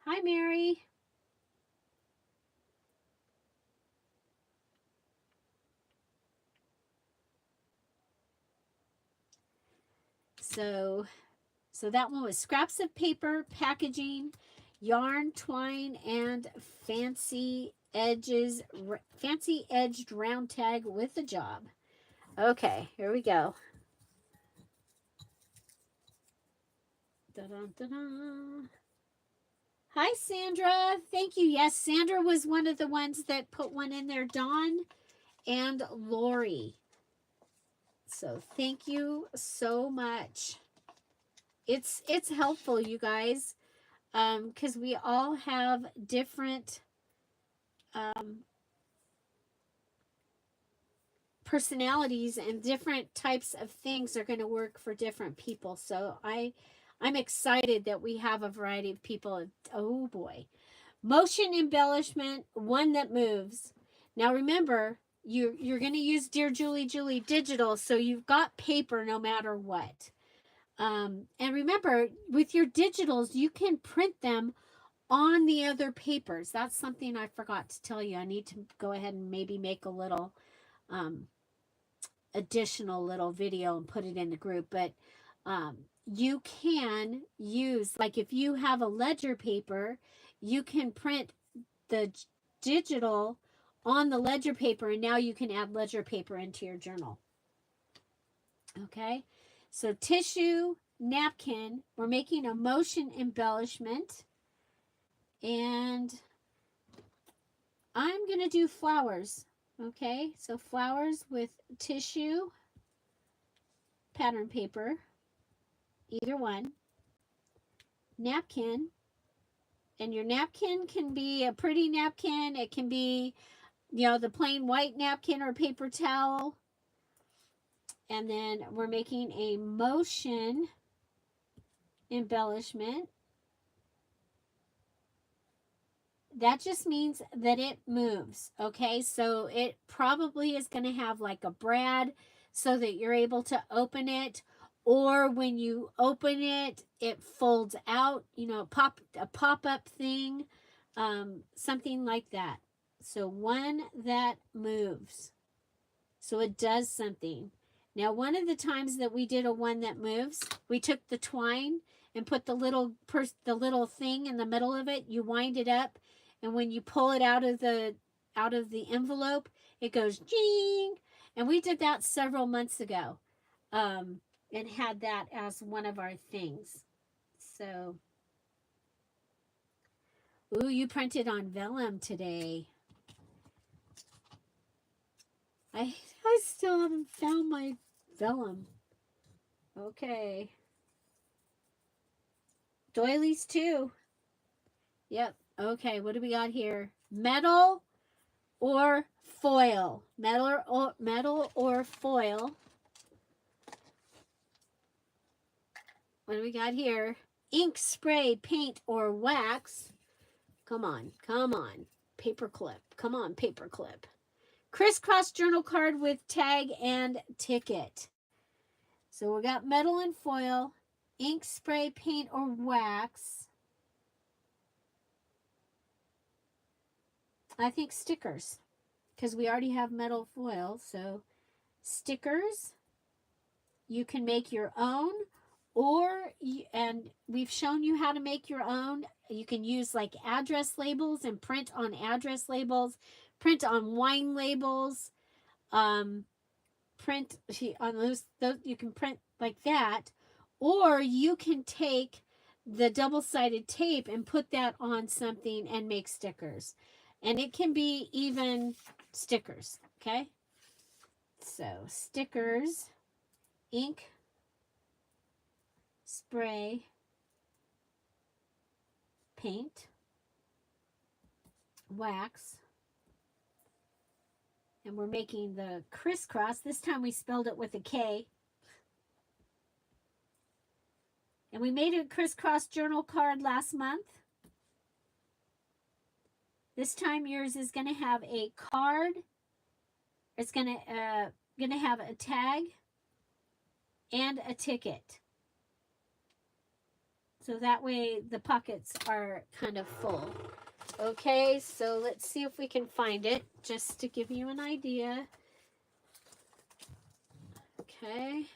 Speaker 1: Hi, Mary. So that one was scraps of paper, packaging, yarn, twine, and fancy edged round tag with a job. Okay, here we go. Da-da-da-da. Hi, Sandra. Thank you. Yes, Sandra was one of the ones that put one in there. Dawn and Lori. So thank you so much. It's helpful, you guys, because we all have different personalities, and different types of things are going to work for different people. So I'm excited that we have a variety of people. Oh boy. Motion embellishment, one that moves. Now remember, you're going to use Dear Julie Julie digital, so you've got paper no matter what. And remember, with your digitals, you can print them on the other papers. That's something I forgot to tell you. I need to go ahead and maybe make a little additional little video and put it in the group. But you can use, like if you have a ledger paper, you can print the digital on the ledger paper, and now you can add ledger paper into your journal. Okay, so tissue, napkin, we're making a motion embellishment, and I'm going to do flowers. Okay, so flowers with tissue, pattern paper, either one, napkin, and your napkin can be a pretty napkin. It can be, the plain white napkin or paper towel. And then we're making a motion embellishment. That just means that it moves, okay? So it probably is going to have like a brad so that you're able to open it, or when you open it, it folds out, a pop-up thing, something like that. So one that moves. So it does something. Now, one of the times that we did a one that moves, we took the twine and put the little thing in the middle of it. You wind it up, and when you pull it out of the envelope, it goes jing. And we did that several months ago, and had that as one of our things. So, ooh, you printed on vellum today. I still haven't found my vellum. Okay. Doilies too. Yep. Okay, what do we got here? Metal or foil? Metal or foil? What do we got here? Ink, spray, paint, or wax? Come on. Paper clip. Come on, paper clip. Crisscross journal card with tag and ticket. So we got metal and foil, ink, spray, paint, or wax. I think stickers. because we already have metal foil. So stickers, you can make your own, and we've shown you how to make your own. You can use like address labels and print on address labels, print on wine labels, print on those you can print like that, or you can take the double-sided tape and put that on something and make stickers. And it can be even stickers, okay? So stickers, ink, spray, paint, wax, and we're making the crisscross. This time we spelled it with a K. And we made a crisscross journal card last month. This time yours is going to have a card. It's going to have a tag and a ticket. So that way the pockets are kind of full. Okay, so let's see if we can find it, just to give you an idea. Okay.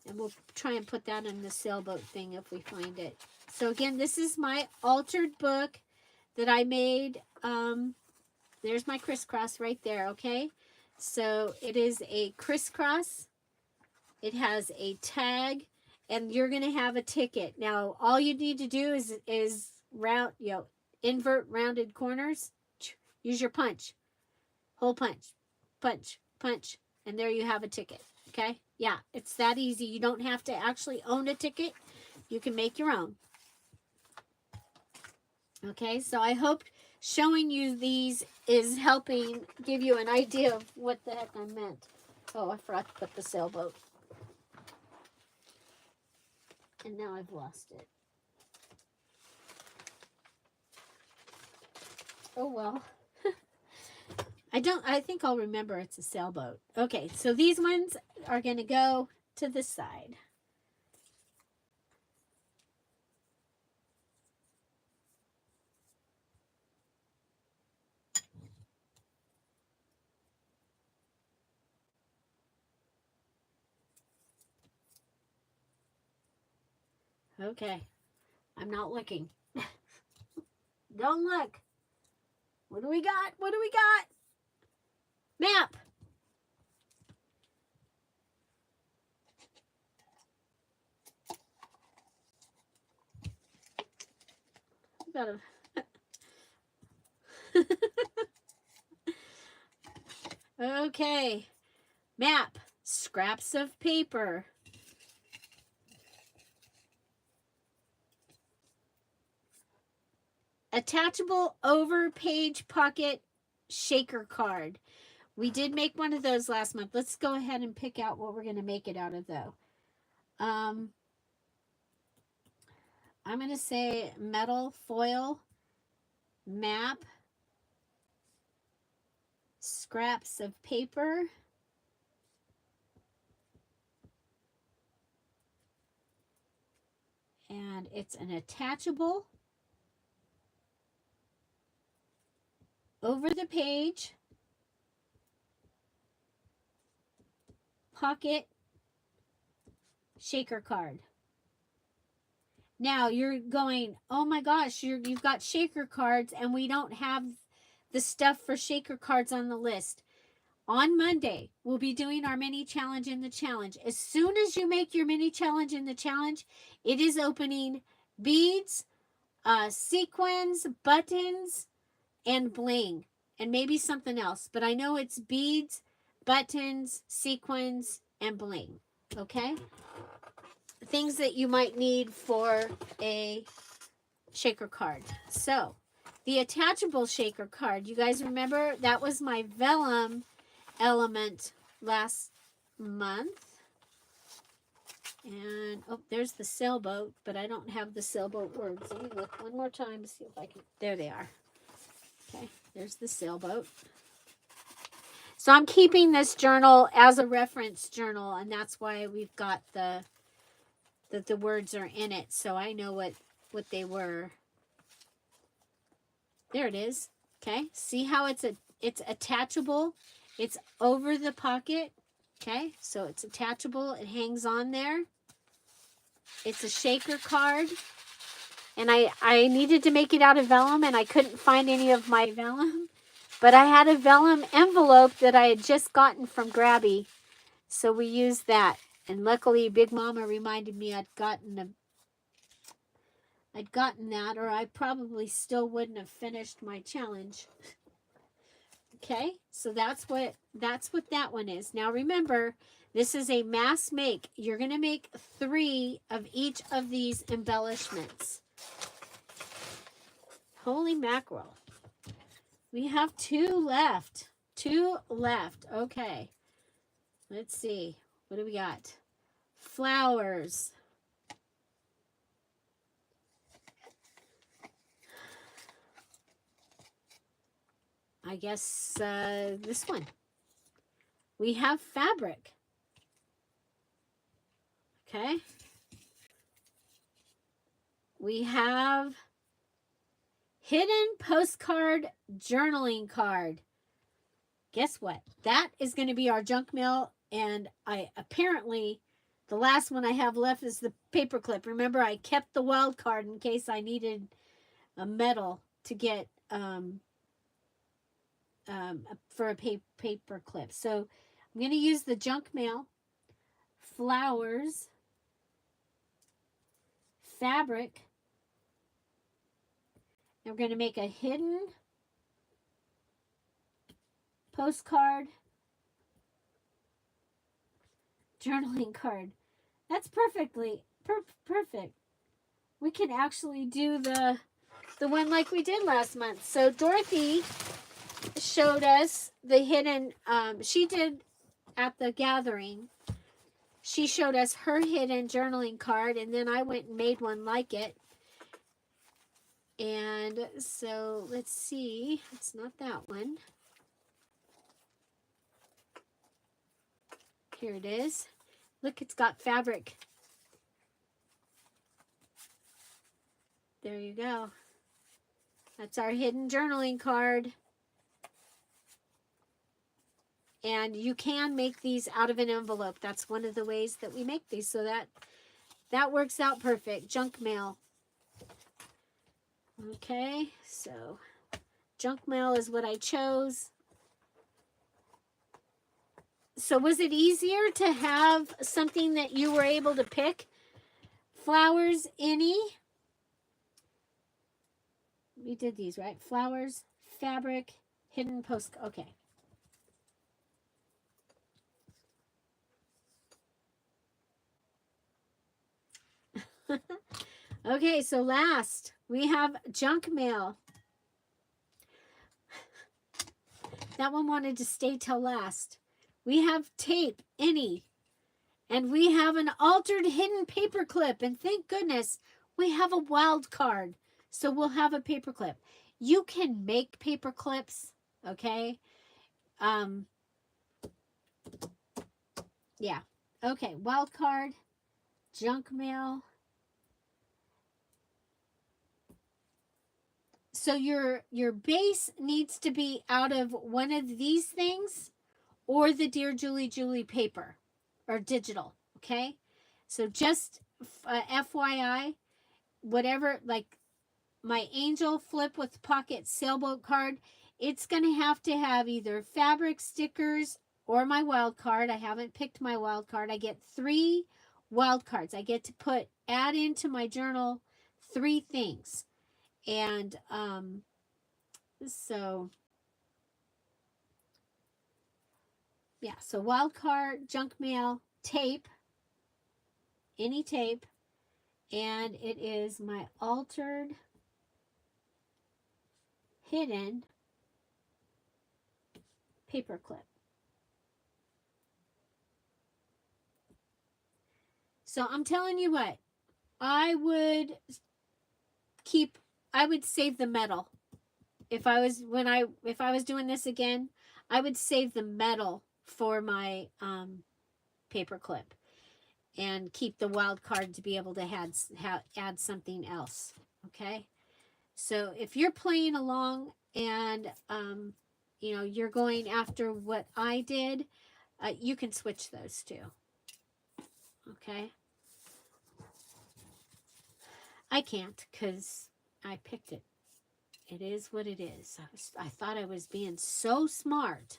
Speaker 1: And we'll try and put that in the sailboat thing if we find it. So again, this is my altered book that I made. There's my crisscross right there, okay? So it is a crisscross. It has a tag, and you're going to have a ticket. Now, all you need to do is round, invert rounded corners. Use your punch. Hole punch. Punch. Punch. And there you have a ticket. Okay? Yeah, it's that easy. You don't have to actually own a ticket. You can make your own. Okay, so I hope showing you these is helping give you an idea of what the heck I meant. Oh, I forgot to put the sailboat. And now I've lost it. Oh, well. I think I'll remember it's a sailboat. Okay, so these ones are going to go to the side. Okay, I'm not looking. Don't look. What do we got? What do we got? Map. Got a okay. Map. Scraps of paper. Attachable over page pocket shaker card. We did make one of those last month. Let's go ahead and pick out what we're going to make it out of, though. I'm going to say metal foil, map, scraps of paper, and it's an attachable over the page pocket shaker card. Now you're going, oh my gosh, you've got shaker cards and we don't have the stuff for shaker cards on the list. On Monday, we'll be doing our mini challenge in the challenge. As soon as you make your mini challenge in the challenge, it is opening beads, sequins, buttons, and bling, and maybe something else. But I know it's beads, buttons, sequins, and bling. Okay? Things that you might need for a shaker card. So, the attachable shaker card. You guys remember that was my vellum element last month. And, oh, there's the sailboat, but I don't have the sailboat words. Let me look one more time to see if I can. There they are. Okay, there's the sailboat. So I'm keeping this journal as a reference journal, and that's why we've got the words are in it, so I know what they were. There it is. Okay, see how it's It's attachable. It's over the pocket. Okay, so it's attachable. It hangs on there. It's a shaker card. And I needed to make it out of vellum, and I couldn't find any of my vellum. But I had a vellum envelope that I had just gotten from Grabby. So we used that. And luckily, Big Mama reminded me I'd gotten that, or I probably still wouldn't have finished my challenge. Okay, so that's what that one is. Now remember, this is a mass make. You're going to make 3 of each of these embellishments. Holy mackerel. We have 2 left. 2 left. Okay. Let's see. What do we got? Flowers. I guess this one. We have fabric. Okay. We have hidden postcard journaling card. Guess what? That is going to be our junk mail. And apparently the last one I have left is the paper clip. Remember, I kept the wild card in case I needed a medal to get for a paper clip. So I'm going to use the junk mail, flowers, fabric. And we're going to make a hidden postcard journaling card. That's perfect. We can actually do the one like we did last month. So Dorothy showed us the hidden, she did at the gathering. She showed us her hidden journaling card, and then I went and made one like it. And so let's see. It's not that one. Here it is. Look, it's got fabric. There you go. That's our hidden journaling card. And you can make these out of an envelope. That's one of the ways that we make these. So that works out perfect. Junk mail. Okay, so junk mail is what I chose. So was it easier to have something that you were able to pick? Flowers, any? We did these, right? Flowers, fabric, hidden post. Okay. Okay, so last, we have junk mail. That one wanted to stay till last. We have tape, any. And we have an altered hidden paper clip. And thank goodness we have a wild card. So we'll have a paper clip. You can make paper clips, okay? Yeah. Okay, wild card, junk mail. So your base needs to be out of one of these things or the Dear Julie Julie paper or digital, okay? So just FYI, whatever, like my angel flip with pocket sailboat card, it's going to have either fabric stickers or my wild card. I haven't picked my wild card. I get 3 wild cards. I get to add into my journal 3 things. And so yeah, so wild card, junk mail, tape, any tape, and it is my altered hidden paper clip. So I'm telling you what, I would save the metal. If I was doing this again, I would save the metal for my paper clip and keep the wild card to be able to add something else. Okay, so if you're playing along and you know, you're going after what I did, you can switch those two. Okay. I can't because I picked it. It is what it is. I thought I was being so smart.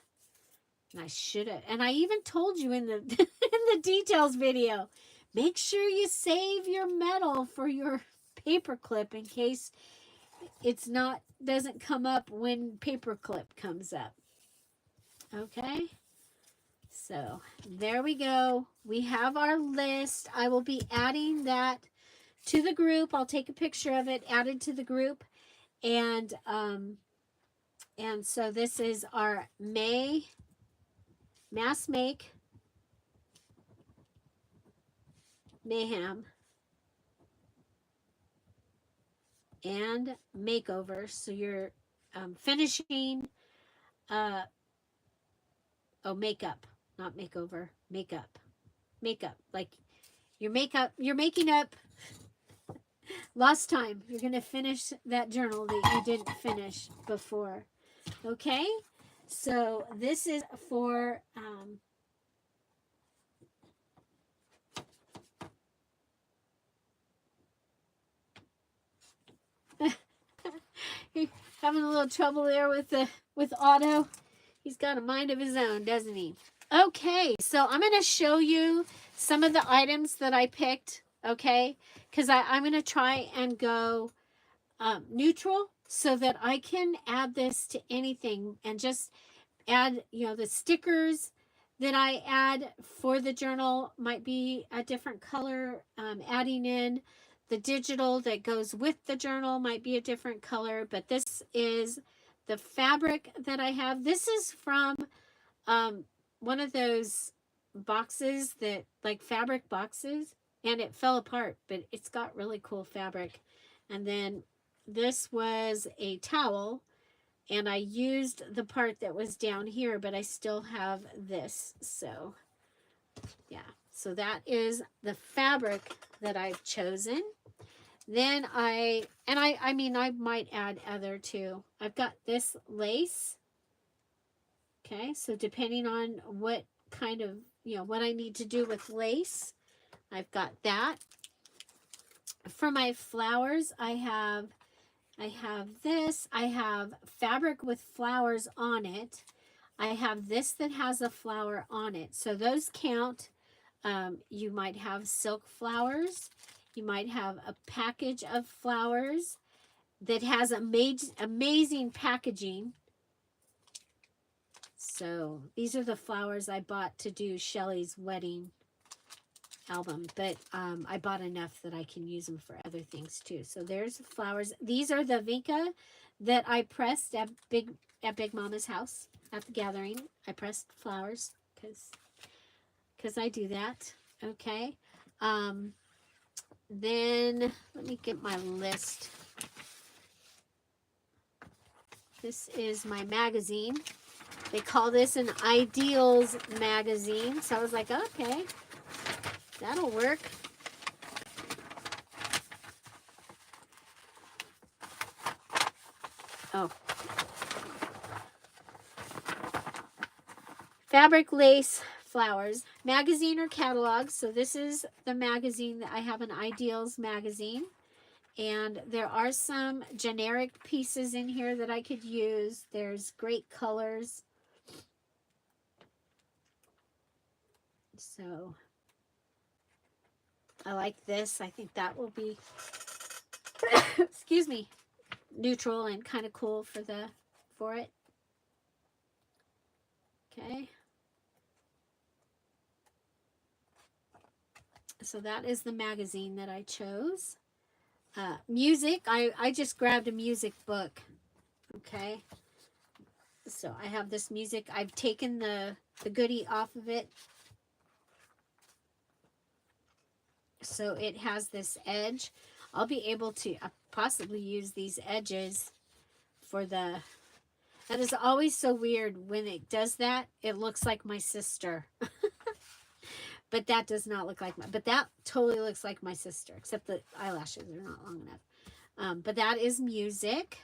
Speaker 1: And I should have. And I even told you in the in the details video, make sure you save your metal for your paperclip in case it's not, doesn't come up when paperclip comes up. Okay. So there we go. We have our list. I will be adding that to the group. I'll take a picture of it, add it to the group. And so this is our May Mass Make Mayhem and Makeover. So you're finishing, makeup, not makeover, makeup. Like your makeup, you're making up lost time. You're going to finish that journal that you didn't finish before. Okay? So this is for having a little trouble there with Otto. He's got a mind of his own, doesn't he? Okay, so I'm going to show you some of the items that I picked, okay? Because I'm going to try and go neutral so that I can add this to anything and just add, you know, the stickers that I add for the journal might be a different color. Adding in the digital that goes with the journal might be a different color, but this is the fabric that I have. This is from one of those boxes that, like fabric boxes, and it fell apart, but it's got really cool fabric. And then this was a towel, and I used the part that was down here, but I still have this. So yeah, so that is the fabric that I've chosen. Then I mean, I might add other too. I've got this lace. Okay, so depending on what kind of, you know, what I need to do with lace, I've got that. For my flowers, I have this. I have fabric with flowers on it. I have this that has a flower on it. So those count. You might have silk flowers. You might have a package of flowers that has amazing packaging. So these are the flowers I bought to do Shelly's wedding album, but I bought enough that I can use them for other things too. So there's flowers. These are the Vinca that I pressed at Big Mama's house at the gathering. I pressed flowers because I do that. Okay. Then let me get my list. This is my magazine. They call this an Ideals magazine. So I was like, okay, that'll work. Oh. Fabric, lace, flowers. Magazine or catalog. So this is the magazine that I have, an Ideals magazine. And there are some generic pieces in here that I could use. There's great colors. So I like this. I think that will be, excuse me, neutral and kind of cool for it. Okay. So that is the magazine that I chose. Music, I just grabbed a music book. Okay. So I have this music. I've taken the goodie off of it. So it has this edge. I'll be able to possibly use these edges for the... That is always so weird. When it does that, it looks like my sister. But that does not look like but that totally looks like my sister, except the eyelashes are not long enough. But that is music.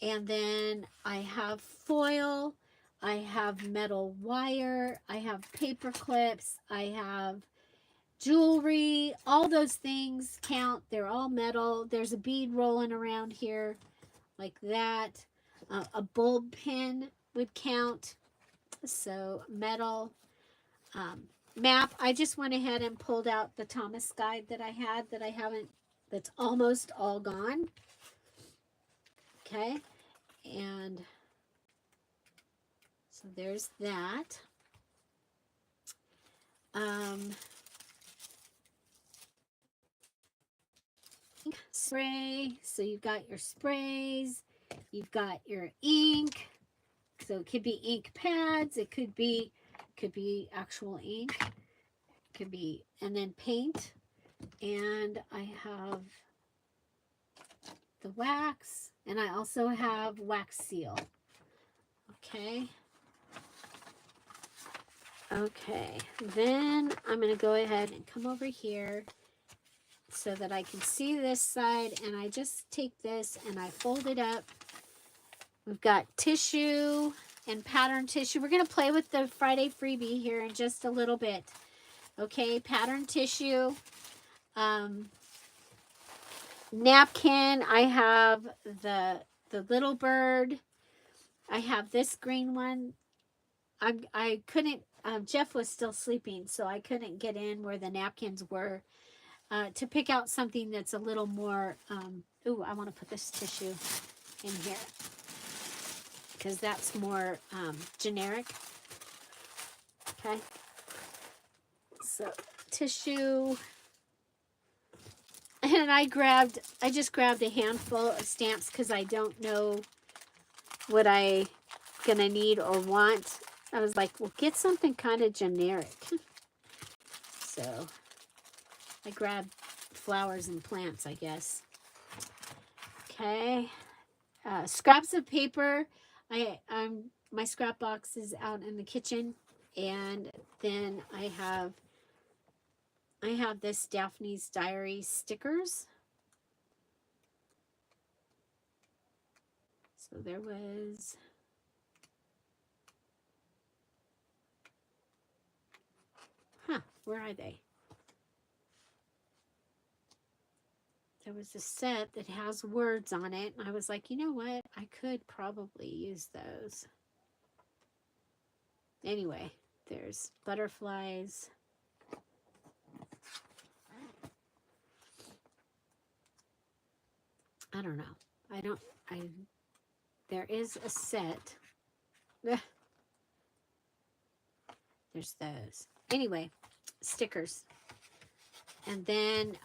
Speaker 1: And then I have foil. I have metal wire. I have paper clips. I have jewelry. All those things count. They're all metal. There's a bead rolling around here like that. A bulb pin would count. So metal. Map. I just went ahead and pulled out the Thomas guide that I had that I haven't, that's almost all gone. Okay. And so there's that. Spray. So you've got your sprays. You've got your ink. So it could be ink pads. It could be actual ink. It could be, and then paint. And I have the wax. And I also have wax seal. Okay. Okay. Then I'm going to go ahead and come over here so that I can see this side. And I just take this and I fold it up. We've got tissue and pattern tissue. We're going to play with the Friday freebie here in just a little bit. Okay, pattern tissue. Napkin. I have the little bird. I have this green one. I couldn't, Jeff was still sleeping, so I couldn't get in where the napkins were to pick out something that's a little more, ooh, I want to put this tissue in here because that's more generic. Okay. So tissue. And I just grabbed a handful of stamps because I don't know what I gonna need or want. I was like, well, get something kind of generic. So I grabbed flowers and plants, I guess. Okay. Scraps of paper. My scrap box is out in the kitchen, and then I have this Daphne's Diary stickers. So there was, where are they? There was a set that has words on it, and I was like, you know what? I could probably use those. Anyway, there's butterflies. I don't know. There is a set. There's those. Anyway, stickers. And then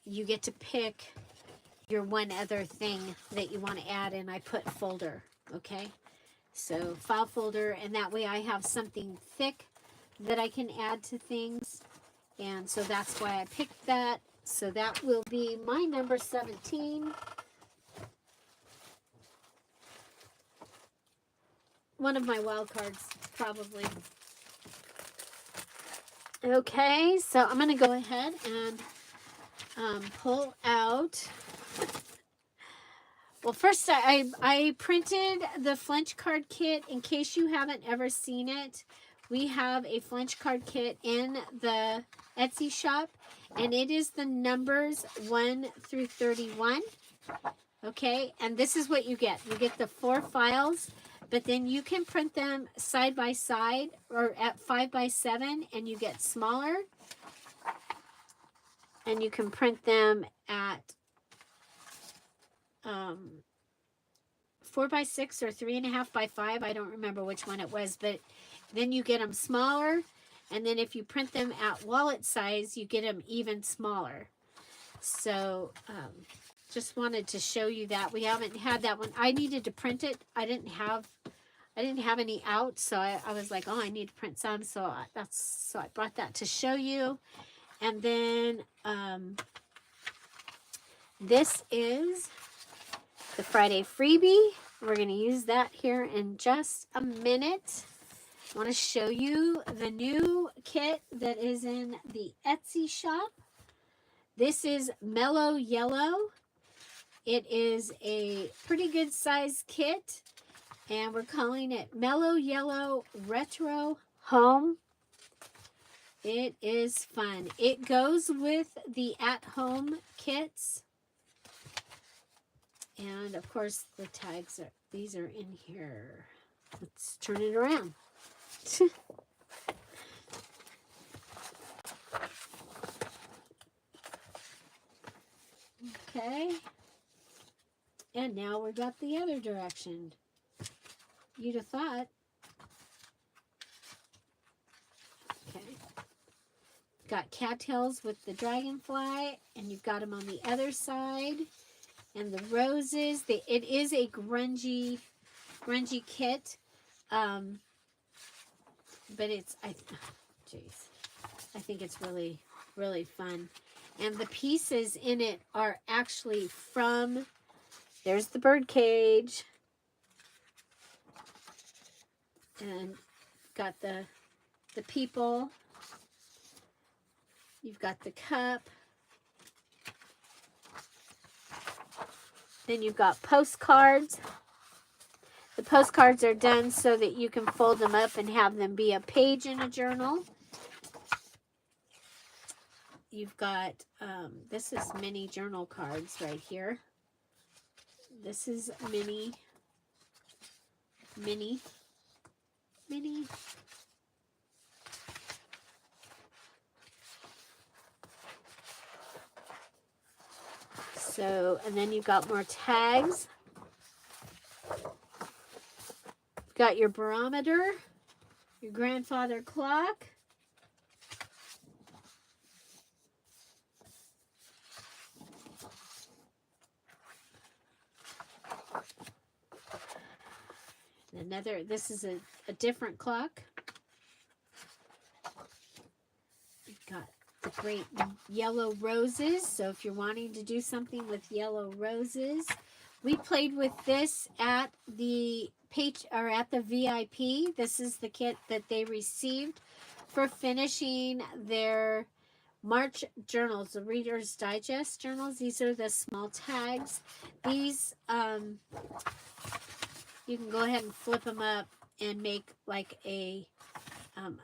Speaker 1: you get to pick your one other thing that you want to add, and I put folder, okay? So file folder, and that way I have something thick that I can add to things. And so that's why I picked that. So that will be my number 17. One of my wild cards, probably. Okay, so I'm going to go ahead and pull out. Well, first I printed the Flinch card kit. In case you haven't ever seen it, we have a Flinch card kit in the Etsy shop, and it is the numbers 1 through 31. Okay, and this is what you get. You get the 4 files, but then you can print them side by side or at 5 by 7, and you get smaller. And you can print them at 4 by 6 or 3.5 by 5. I don't remember which one it was, but then you get them smaller. And then if you print them at wallet size, you get them even smaller. So just wanted to show you that. We haven't had that one. I needed to print it. I didn't have any out, so I was like, oh, I need to print some. So I brought that to show you. And then this is the Friday freebie. We're going to use that here in just a minute. I want to show you the new kit that is in the Etsy shop. This is Mellow Yellow. It is a pretty good size kit. And we're calling it Mellow Yellow Retro Home. It is fun. It goes with the at-home kits. And of course the tags are, these are in here. Let's turn it around. Okay. And now we got the other direction. You'd have thought. Okay. Got cattails with the dragonfly, and you've got them on the other side. And the roses. It is a grungy kit. But it's, I think it's really, really fun. And the pieces in it are actually from, there's the bird cage. And got the people. You've got the cup. Then you've got postcards. The postcards are done so that you can fold them up and have them be a page in a journal. You've got, this is mini journal cards right here. This is mini. So, and then you've got more tags. Got your barometer, your grandfather clock. Another, this is a different clock. You've got the great yellow roses. So if you're wanting to do something with yellow roses, we played with this at the page or at the VIP. This is the kit that they received for finishing their March journals, the Reader's Digest journals. These are the small tags. These, you can go ahead and flip them up and make like a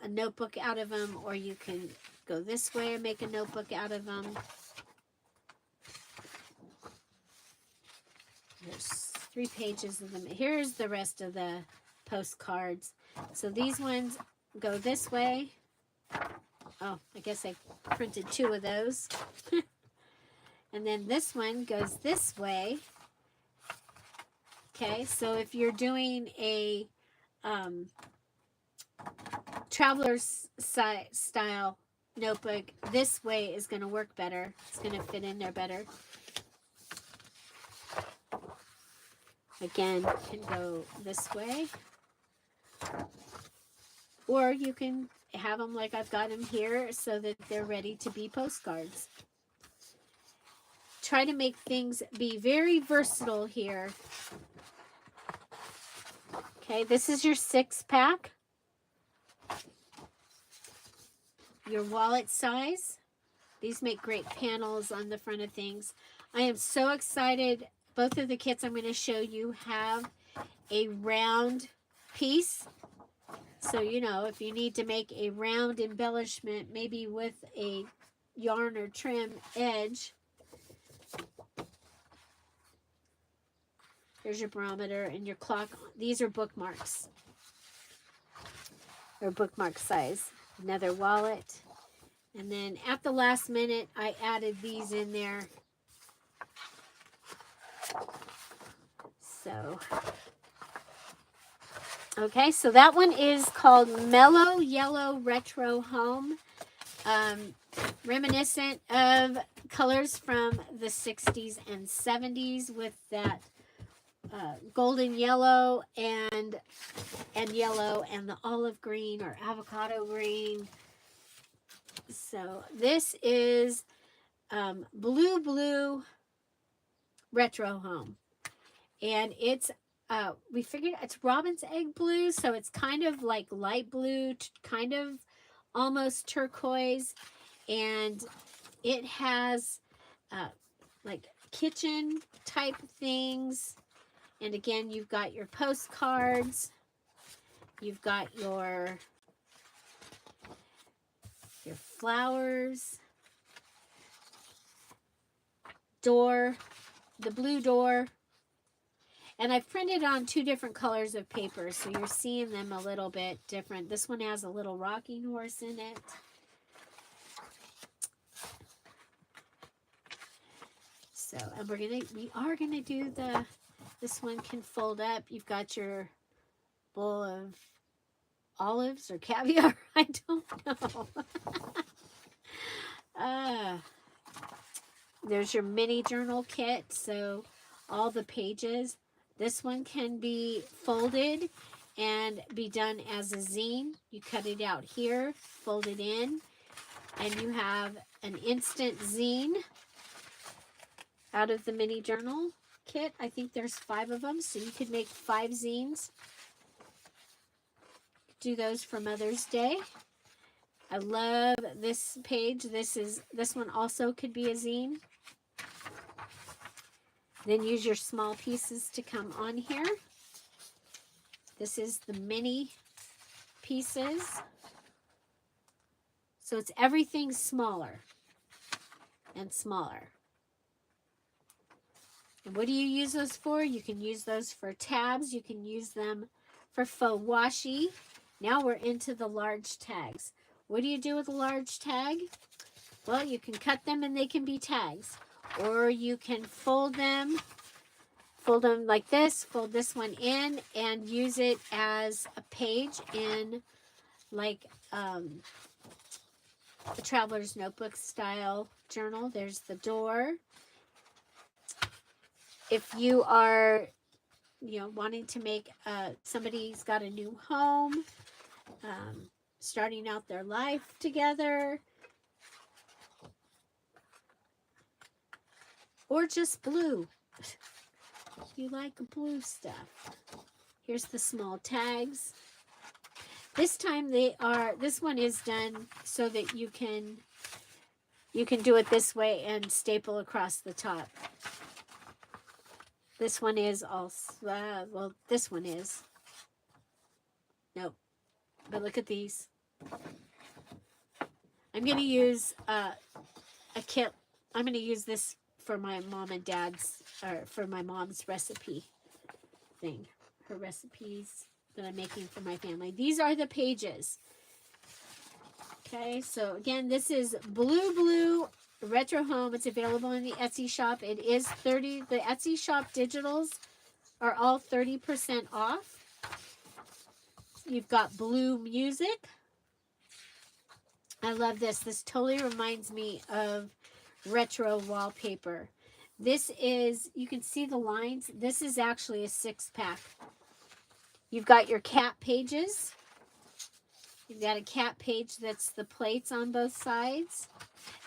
Speaker 1: notebook out of them, or you can go this way and make a notebook out of them. There's 3 pages of them. Here's the rest of the postcards. So these ones go this way. Oh, I guess I printed 2 of those. And then this one goes this way. Okay, so if you're doing a traveler's style notebook, this way is going to work better. It's going to fit in there better. Again, you can go this way. Or you can have them like I've got them here so that they're ready to be postcards. Try to make things be very versatile here. Okay, this is your 6-pack. Your wallet size. These make great panels on the front of things. I am so excited. Both of the kits I'm going to show you have a round piece. So, you know, if you need to make a round embellishment, maybe with a yarn or trim edge. There's your barometer and your clock. These are bookmarks. Or bookmark size. Another wallet. And then at the last minute, I added these in there. So, okay, so that one is called Mellow Yellow Retro Home. Reminiscent of colors from the 60s and 70s with that golden yellow and yellow and the olive green or avocado green. So this is blue retro home, and it's we figured it's robin's egg blue, so it's kind of like light blue, kind of almost turquoise, and it has like kitchen type things. And again, you've got your postcards. You've got your flowers. Door, the blue door. And I've printed on 2 different colors of paper, so you're seeing them a little bit different. This one has a little rocking horse in it. So, and we are gonna do this one can fold up. You've got your bowl of olives or caviar. I don't know. There's your mini journal kit. So all the pages. This one can be folded and be done as a zine. You cut it out here, fold it in, and you have an instant zine out of the mini journal kit. I think there's 5 of them, so you could make 5 zines. Do those for Mother's Day. I love this page. This one also could be a zine. Then use your small pieces to come on here. This is the mini pieces. So it's everything smaller and smaller. And what do you use those for? You can use those for tabs. You can use them for faux washi. Now we're into the large tags. What do you do with a large tag? Well, you can cut them and they can be tags. Or you can fold them like this, fold this one in, and use it as a page in like a traveler's notebook style journal. There's the door. If you are, wanting to make, somebody's got a new home, starting out their life together, or just blue. You like blue stuff. Here's the small tags. This time this one is done so that you can do it this way and staple across the top. This one is also, well, this one is. Nope. But look at these. I'm going to use a kit. I'm going to use this for my mom and dad's, or for my mom's recipe thing. Her recipes that I'm making for my family. These are the pages. Okay, so again, this is Blue Retro Home. It's available in the Etsy shop. It is 30. The Etsy shop digitals are all 30% off. You've got blue music. I love this. This totally reminds me of retro wallpaper. This is, you can see the lines. This is actually a 6-pack. You've got your cat pages. You've got a cat page that's the plates on both sides.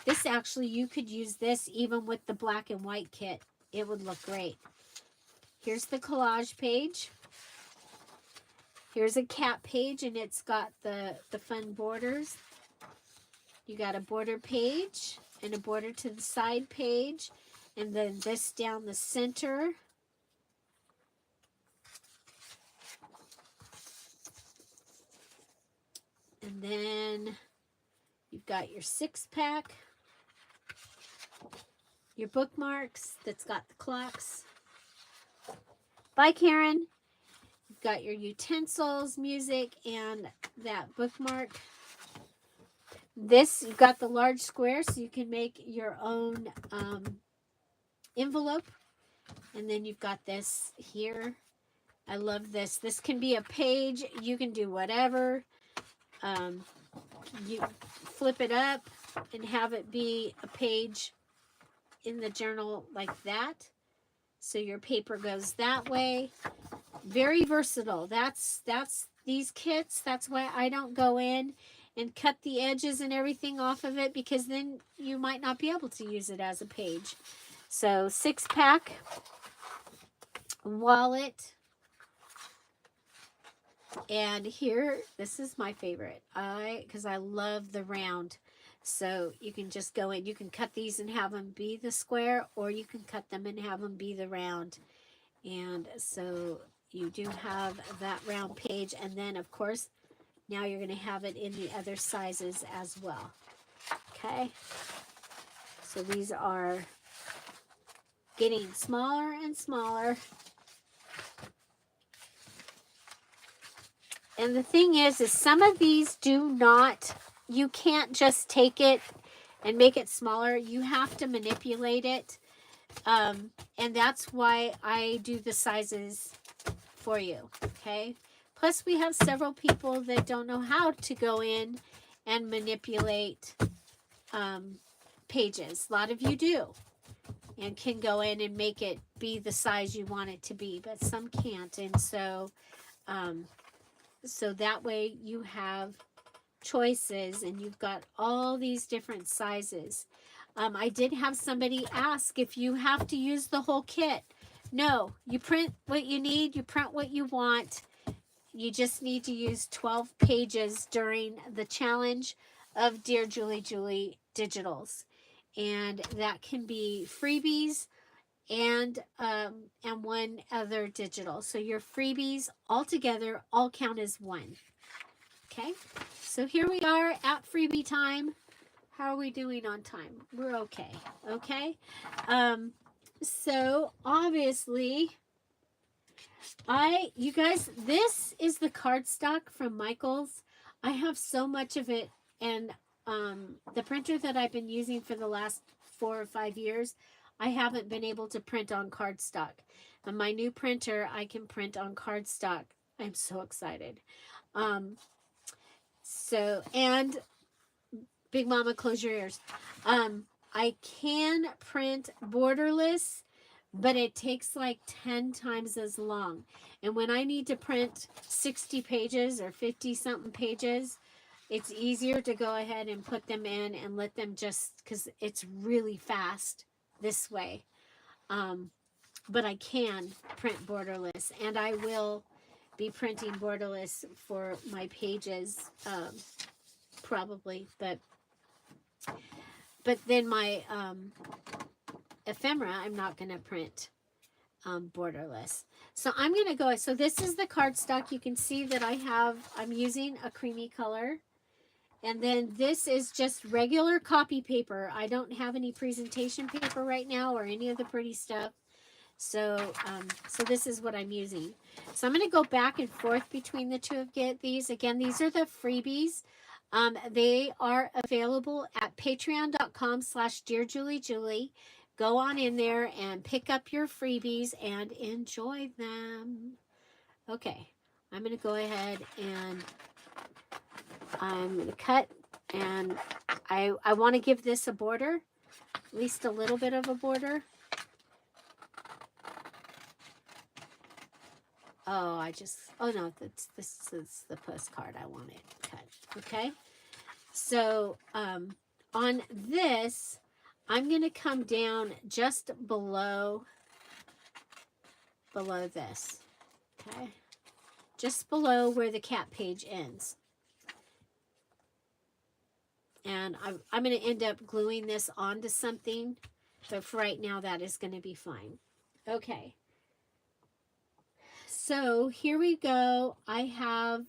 Speaker 1: This actually, you could use this even with the black and white kit. It would look great. Here's the collage page. Here's a cat page, and it's got the fun borders. You got a border page and a border to the side page, and then this down the center. And then you've got your 6-pack, your bookmarks that's got the clocks. Bye, Karen. You've got your utensils, music, and that bookmark. This, you've got the large square, so you can make your own envelope. And then you've got this here. I love this. This can be a page. You can do whatever. You flip it up and have it be a page in the journal like that. So your paper goes that way. Very versatile. That's these kits. That's why I don't go in and cut the edges and everything off of it, because then you might not be able to use it as a page. So 6-pack, wallet, and here, this is my favorite, because I love the round. So you can just go in, you can cut these and have them be the square, or you can cut them and have them be the round. And so you do have that round page, and then of course now you're going to have it in the other sizes as well. Okay, so these are getting smaller and smaller. And the thing is some of these do not, you can't just take it and make it smaller. You have to manipulate it. And that's why I do the sizes for you. Okay. Plus we have several people that don't know how to go in and manipulate pages. A lot of you do and can go in and make it be the size you want it to be, but some can't. And so so that way you have choices and you've got all these different sizes. I did have somebody ask if you have to use the whole kit. No, you print what you need, you print what you want. You just need to use 12 pages during the challenge of Dear Julie Julie Digitals. And that can be freebies and one other digital. So your freebies all together all count as one. Okay, so here we are at freebie time. How are we doing on time? We're okay. Okay, so obviously you guys, this is the cardstock from Michaels. I have so much of it, and the printer that I've been using for the last 4 or 5 years, I haven't been able to print on cardstock. And my new printer, I can print on cardstock. I'm so excited. So, and Big Mama, close your ears. I can print borderless, but it takes like 10 times as long. And when I need to print 60 pages or 50 something pages, it's easier to go ahead and put them in and let them just, because it's really fast this way. But I can print borderless, and I will be printing borderless for my pages, probably, but then my ephemera, I'm not going to print borderless. So I'm going to go, so this is the cardstock. You can see that I'm using a creamy color. And then this is just regular copy paper. I don't have any presentation paper right now or any of the pretty stuff. So, so this is what I'm using. So I'm going to go back and forth between the two of these. Again, these are the freebies. They are available at patreon.com/DearJulieJulie. Go on in there and pick up your freebies and enjoy them. Okay, I'm going to go ahead and I'm going to cut, and I want to give this a border, at least a little bit of a border. Oh, oh no, this is the postcard I wanted cut. Okay, so on this, I'm going to come down just below this. Okay, just below where the cat page ends. And I'm going to end up gluing this onto something, but for right now, that is going to be fine. Okay. So here we go. I have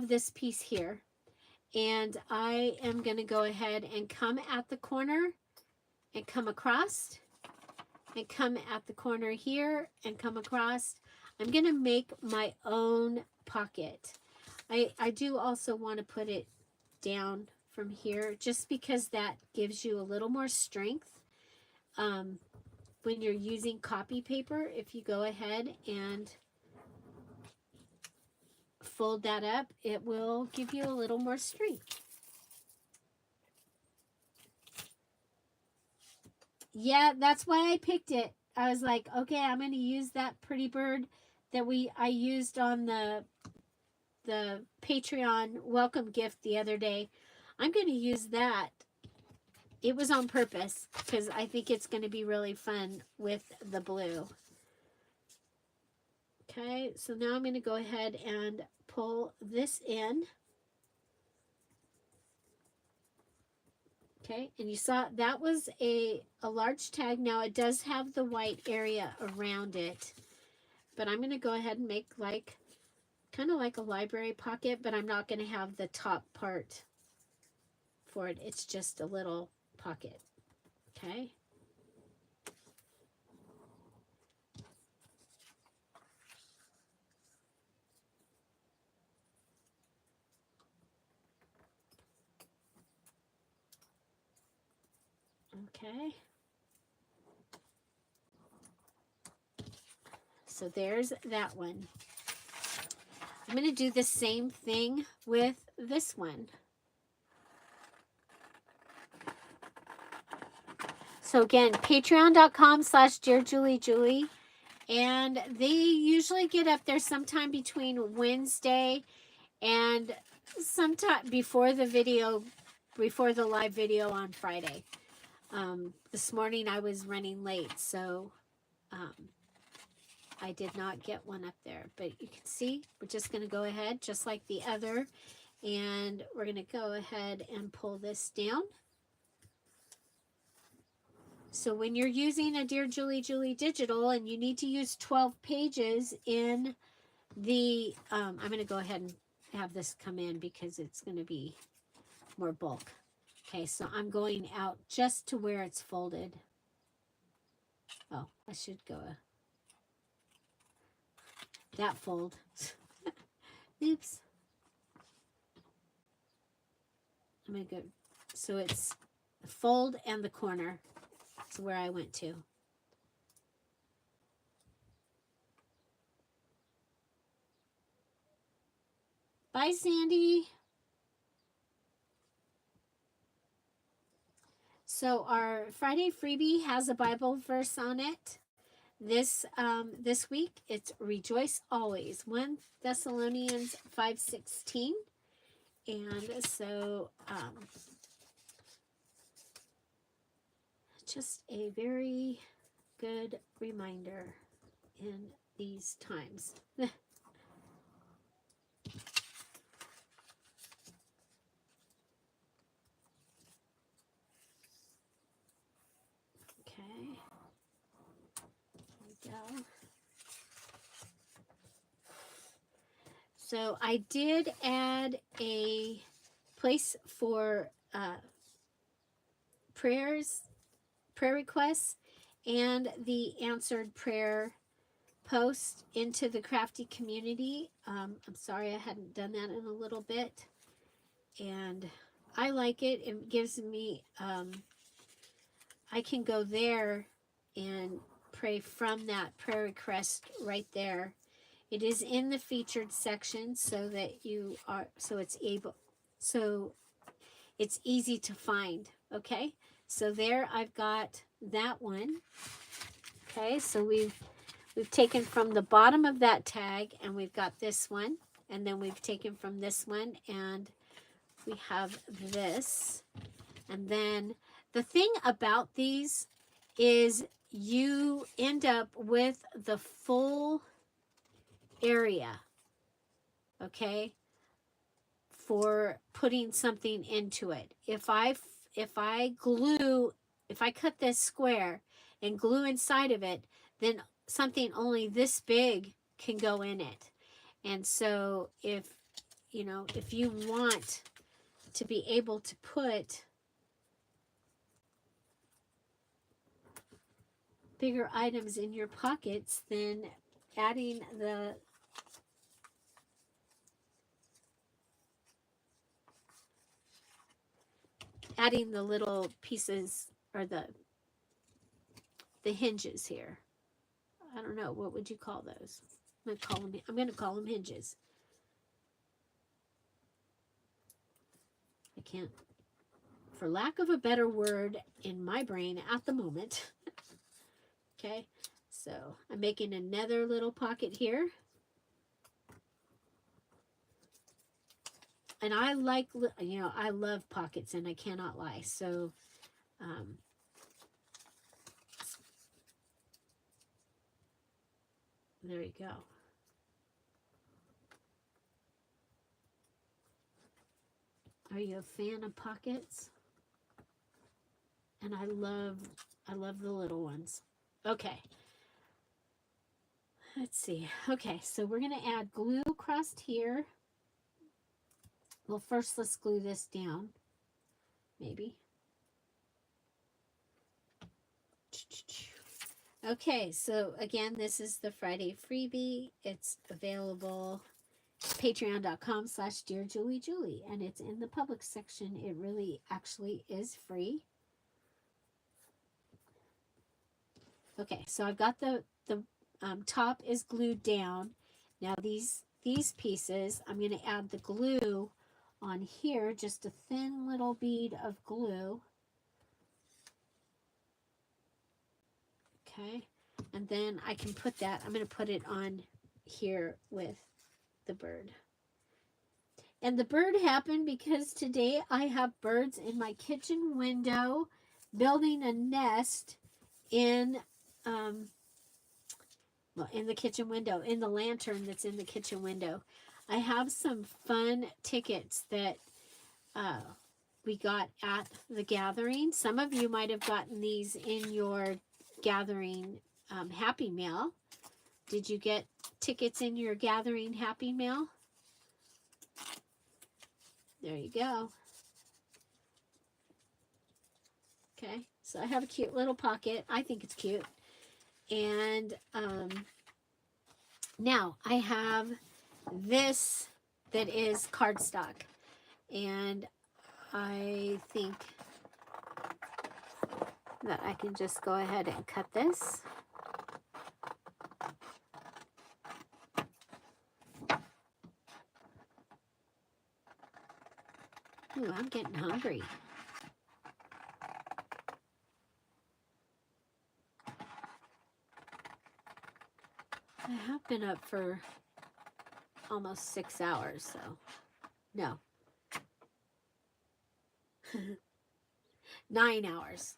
Speaker 1: this piece here, and I am going to go ahead and come at the corner and come across, and come at the corner here and come across. I'm going to make my own pocket. I do also want to put it down from here, just because that gives you a little more strength when you're using copy paper. If you go ahead and fold that up, it will give you a little more strength. Yeah, that's why I picked it. I was like, okay, I'm going to use that pretty bird that I used on the Patreon welcome gift the other day. I'm going to use that. It was on purpose because I think it's going to be really fun with the blue. Okay, so now I'm going to go ahead and pull this in. Okay, and you saw that was a large tag. Now it does have the white area around it, but I'm going to go ahead and make like, kind of like a library pocket, but I'm not going to have the top part for it. It's just a little pocket. Okay. Okay. So there's that one. I'm going to do the same thing with this one. So again, patreon.com/DearJulieJulie. And they usually get up there sometime between Wednesday and sometime before the video, before the live video on Friday. This morning I was running late, so I did not get one up there. But you can see, we're just going to go ahead, just like the other, and we're going to go ahead and pull this down. So when you're using a DearJulieJulie digital and you need to use 12 pages in the, I'm going to go ahead and have this come in because it's going to be more bulk. Okay, so I'm going out just to where it's folded. Oh, I should go that fold. Oops. I'm going to go, so it's the fold and the corner. That's where I went to. Bye, Sandy. So our Friday freebie has a Bible verse on it. This week it's rejoice always, 1 Thessalonians 5:16. And so just a very good reminder in these times. Okay, there we go. So I did add a place for prayer requests and the answered prayer post into the crafty community. I'm sorry I hadn't done that in a little bit, and I like it. It gives me I can go there and pray from that prayer request right there. It is in the featured section so that you are, so it's easy to find. Okay, so there I've got that one. Okay, so we've taken from the bottom of that tag, and we've got this one, and then we've taken from this one, and we have this. And then the thing about these is you end up with the full area, okay, for putting something into it. If I cut this square and glue inside of it, then something only this big can go in it. And so if you want to be able to put bigger items in your pockets, then adding the little pieces, or the hinges here. I don't know, what would you call those? I'm going to call them hinges. I can't, for lack of a better word in my brain at the moment. Okay, so I'm making another little pocket here. And I like, I love pockets, and I cannot lie. So, there you go. Are you a fan of pockets? And I love the little ones. Okay. Let's see. Okay, so we're going to add glue across here. Well, first let's glue this down. Maybe. Okay, so again, this is the Friday freebie. It's available patreon.com/DearJulieJulie, and it's in the public section. It really actually is free. Okay, so I've got the top is glued down. Now these pieces, I'm going to add the glue on here, just a thin little bead of glue. Okay, and then I can put that, I'm going to put it on here with the bird. And the bird happened because today I have birds in my kitchen window building a nest in in the kitchen window, in the lantern that's in the kitchen window. I have some fun tickets that we got at the gathering. Some of you might have gotten these in your gathering Happy Mail. Did you get tickets in your gathering Happy Mail? There you go. Okay, so I have a cute little pocket. I think it's cute. And now I have this that is cardstock. And I think that I can just go ahead and cut this. Ooh, I'm getting hungry. I have been up for almost 6 hours, so no. 9 hours.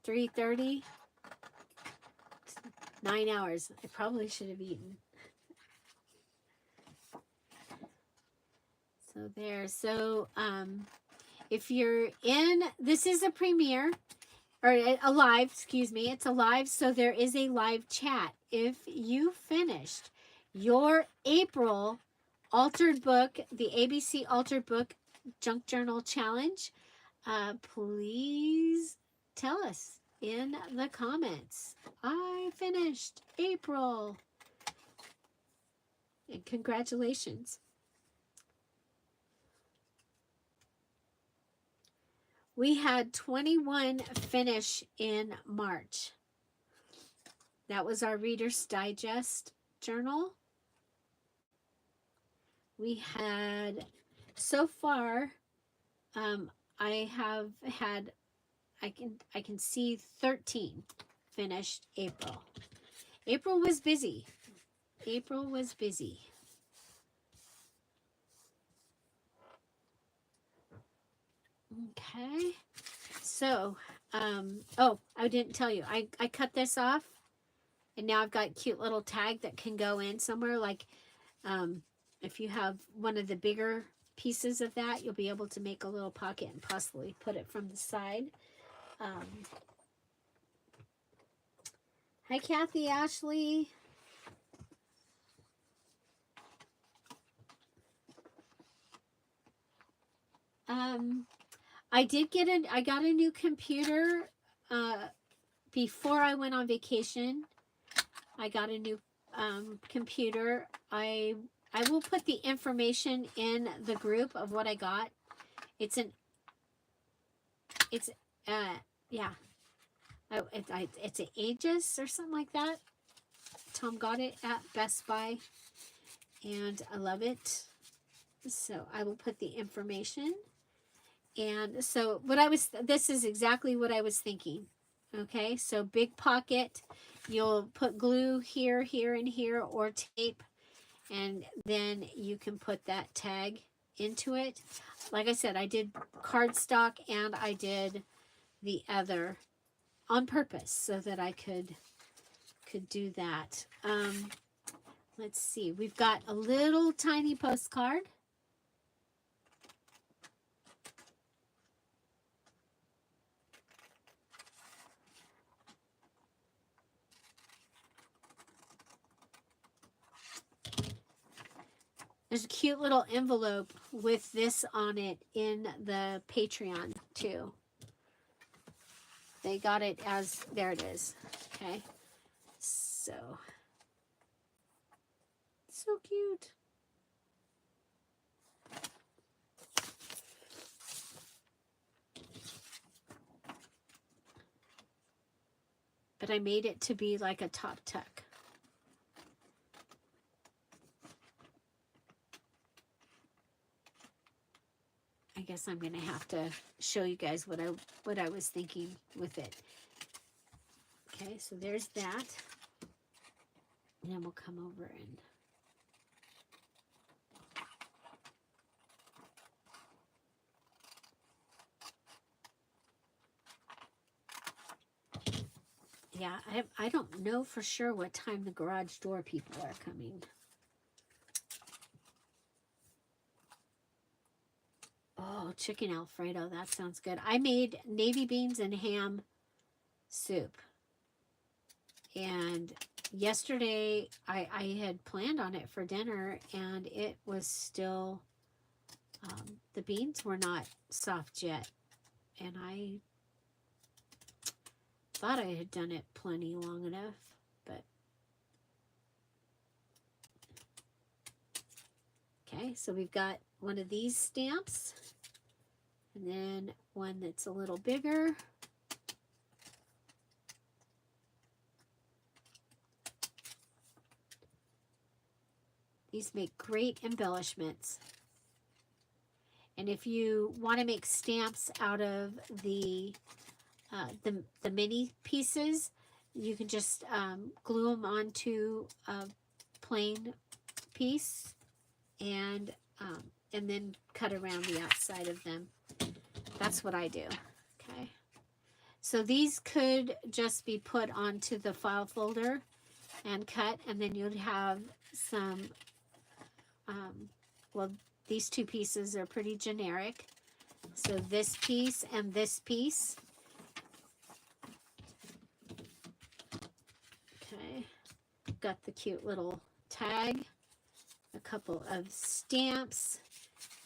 Speaker 1: 3:30. 9 hours. I probably should have eaten. So there. So if you're in, this is a premiere, or a live, excuse me. It's a live, so there is a live chat. If you finished your April altered book, the ABC altered book junk journal challenge, please tell us in the comments. I finished April. And congratulations. We had 21 finish in March. That was our Reader's Digest journal. We had, so far, I have had, I can see 13 finished April. April was busy. April was busy. Okay, so, oh, I didn't tell you. I cut this off, and now I've got a cute little tag that can go in somewhere. Like, if you have one of the bigger pieces of that, you'll be able to make a little pocket and possibly put it from the side. Hi, Kathy, Ashley. I got a new computer before I went on vacation. I got a new computer. I will put the information in the group of what I got. It's an Aegis or something like that. Tom got it at Best Buy, and I love it. So I will put the information. And so this is exactly what I was thinking. Okay, so big pocket, you'll put glue here, here, and here, or tape, and then you can put that tag into it. Like I said, I did cardstock and I did the other on purpose so that I could do that. Let's see, we've got a little tiny postcard. There's a cute little envelope with this on it in the Patreon too. They got it as, there it is. Okay. So cute. But I made it to be like a top tuck. I guess I'm gonna have to show you guys what I was thinking with it. Okay, so there's that. And then we'll come over and yeah, I don't know for sure what time the garage door people are coming. Oh, chicken Alfredo, that sounds good. I made navy beans and ham soup. And yesterday I had planned on it for dinner, and it was still, the beans were not soft yet. And I thought I had done it plenty long enough, but okay, so we've got one of these stamps, and then one that's a little bigger. These make great embellishments. And if you want to make stamps out of the mini pieces, you can just glue them onto a plain piece and then cut around the outside of them. That's what I do. Okay. So these could just be put onto the file folder and cut, and then you'd have some, well, these two pieces are pretty generic. So this piece and this piece. Okay. Got the cute little tag, a couple of stamps.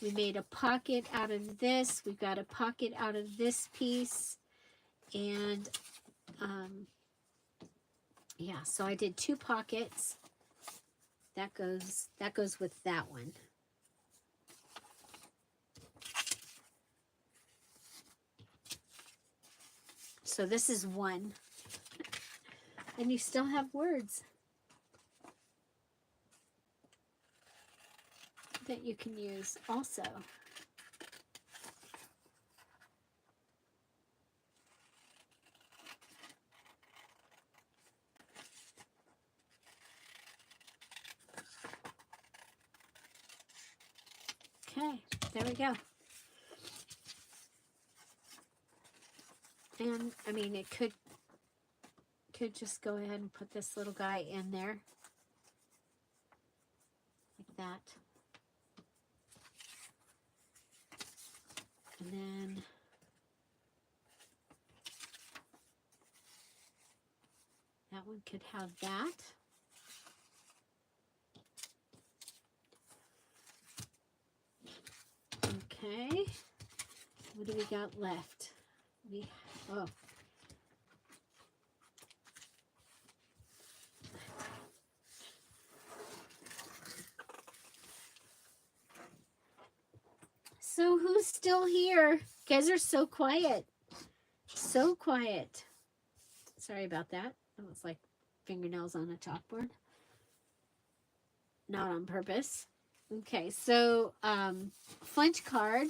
Speaker 1: We made a pocket out of this. We've got a pocket out of this piece. And yeah, so I did 2 pockets. That goes with that one. So this is one. And you still have words that you can use also. Okay, there we go. And I mean, it could just go ahead and put this little guy in there like that. And then that one could have that. Okay. What do we got left? Oh. So who's still here? You guys are so quiet. So quiet. Sorry about that. That was like fingernails on a chalkboard. Not on purpose. Okay, so Flinch card.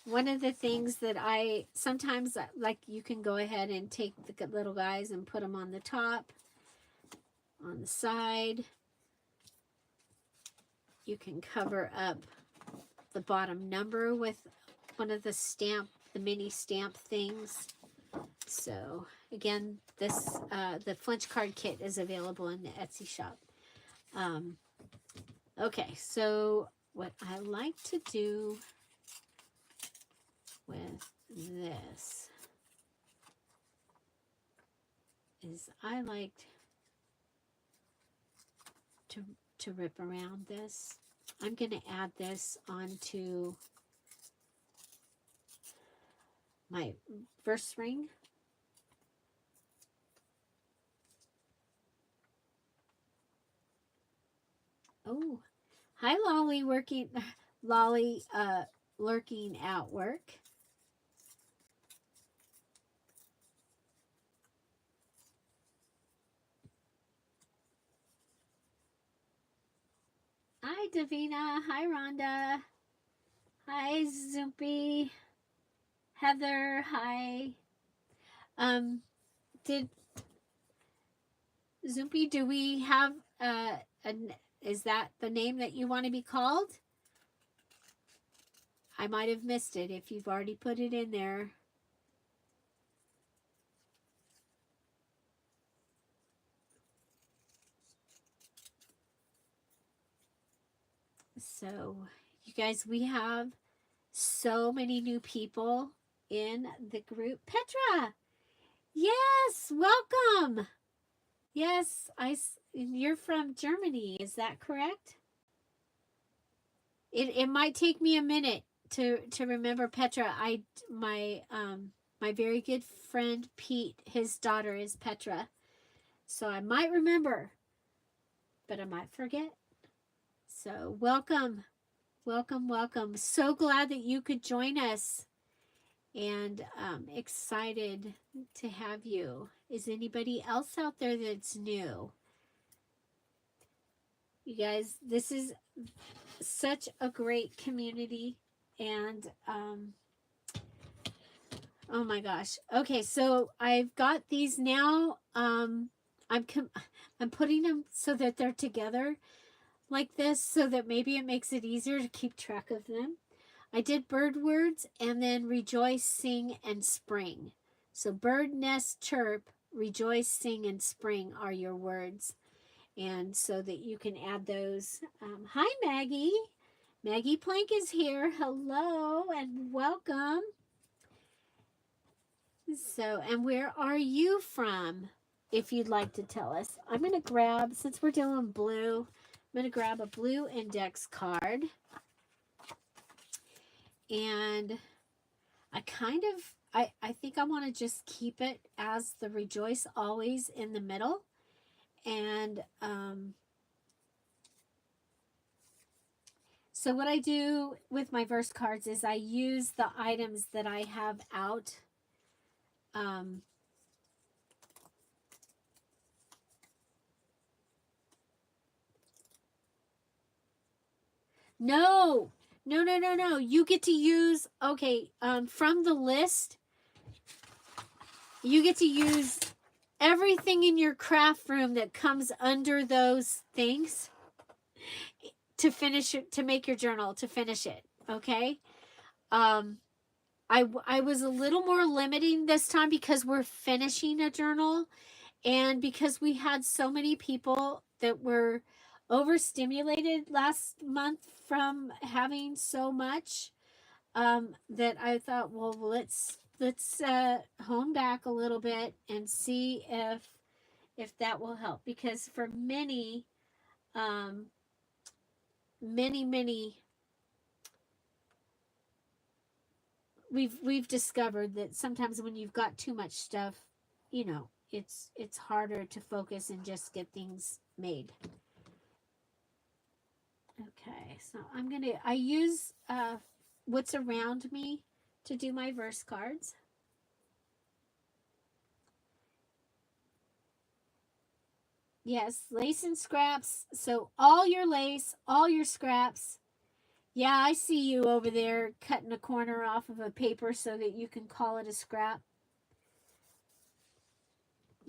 Speaker 1: One of the things that I sometimes like, you can go ahead and take the little guys and put them on the top, on the side. You can cover up the bottom number with one of the mini stamp things. So again, this the Flinch card kit is available in the Etsy shop. Okay, so what I like to do with this is I like to rip around this. I'm going to add this onto my verse ring. Oh, hi Lolly, Lolly lurking at work. Hi Davina, hi Rhonda, hi Zoopy, Heather, hi. Did Zoopy, do we have is that the name that you want to be called? I might have missed it if you've already put it in there. So, you guys, we have so many new people in the group. Petra, yes, welcome. Yes, you're from Germany, is that correct? It might take me a minute to remember Petra. My very good friend Pete, his daughter is Petra. So I might remember, but I might forget. So welcome. Welcome, welcome. So glad that you could join us, and excited to have you. Is anybody else out there that's new? You guys, this is such a great community, and oh my gosh. Okay, so I've got these now. I'm putting them so that they're together like this, so that maybe it makes it easier to keep track of them. I did bird words and then rejoice, sing, and spring. So bird, nest, chirp, rejoice, sing, and spring are your words. And so that you can add those. Hi, Maggie. Maggie Plank is here. Hello and welcome. So, and where are you from? If you'd like to tell us. I'm going to grab, since we're doing blue, I'm going to grab a blue index card. And I think I want to just keep it as the rejoice always in the middle. And so what I do with my verse cards is I use the items that I have out. No. You get to use, okay, from the list, you get to use everything in your craft room that comes under those things to finish it, to make your journal, to finish it, okay? I was a little more limiting this time because we're finishing a journal, and because we had so many people that were overstimulated last month from having so much, that I thought, well, let's hone back a little bit and see if that will help, because for many we've discovered that sometimes when you've got too much stuff, you know, it's harder to focus and just get things made. Okay, so I use what's around me to do my verse cards. Yes, lace and scraps. So all your lace, all your scraps. Yeah, I see you over there cutting a corner off of a paper so that you can call it a scrap.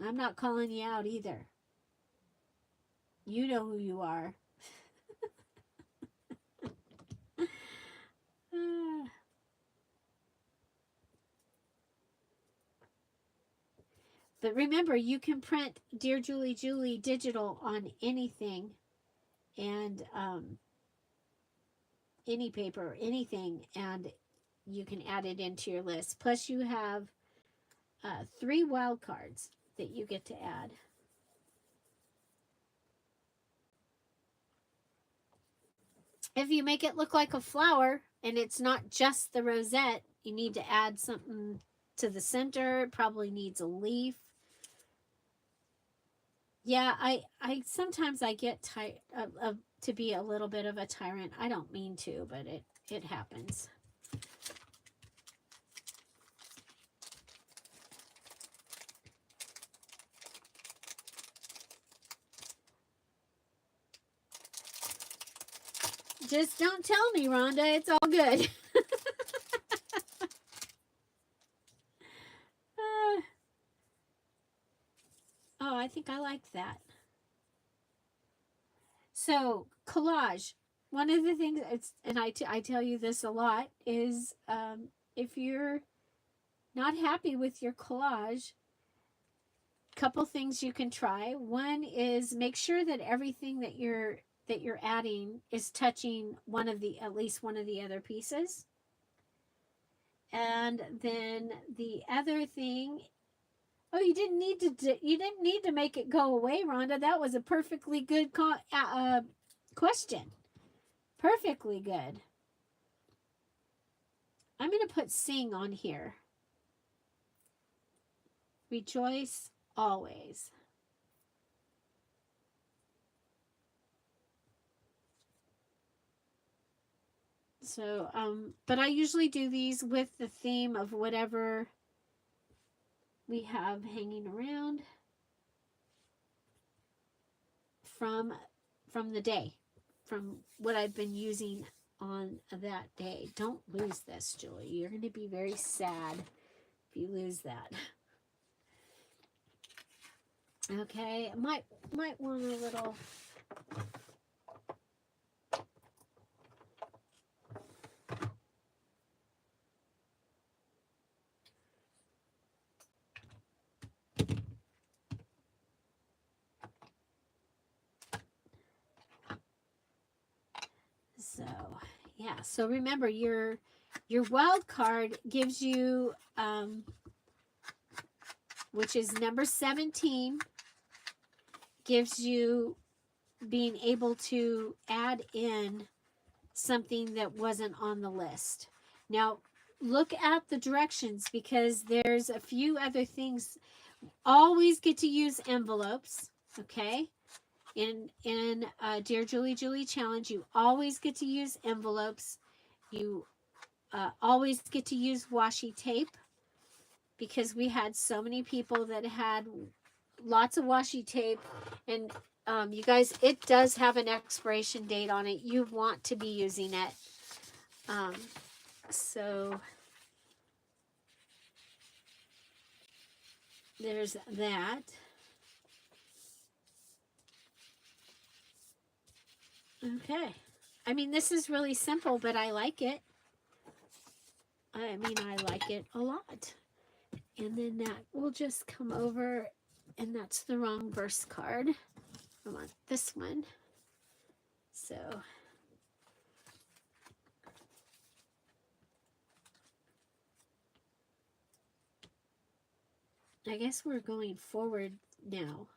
Speaker 1: I'm not calling you out either. You know who you are. But remember, you can print Dear Julie Julie digital on anything, and any paper, anything, and you can add it into your list. Plus you have 3 wild cards that you get to add. If you make it look like a flower and it's not just the rosette, you need to add something to the center. It probably needs a leaf. Yeah, I sometimes I get tired of to be a little bit of a tyrant. I don't mean to, but it happens. Just don't tell me, Rhonda. It's all good. Oh, I think I like that. So, collage. One of the things, and I tell you this a lot, is if you're not happy with your collage, couple things you can try. One is make sure that everything that you're adding is touching at least one of the other pieces. And then the other thing, oh, you didn't need to make it go away, Rhonda. That was a perfectly good question. Perfectly good. I'm going to put sing on here. Rejoice always. So, but I usually do these with the theme of whatever we have hanging around from the day, from what I've been using on that day. Don't lose this, Julie. You're going to be very sad if you lose that. Okay, might want a little. So, yeah. So remember, your wild card gives you, which is number 17, gives you being able to add in something that wasn't on the list. Now, look at the directions because there's a few other things. Always get to use envelopes, okay? In Dear Julie Julie Challenge, you always get to use envelopes. You always get to use washi tape because we had so many people that had lots of washi tape. And you guys, it does have an expiration date on it. You want to be using it. So there's that. Okay. I mean, this is really simple, but I like it. I mean, I like it a lot. And then that will just come over, and that's the wrong verse card. I want this one. So I guess we're going forward now.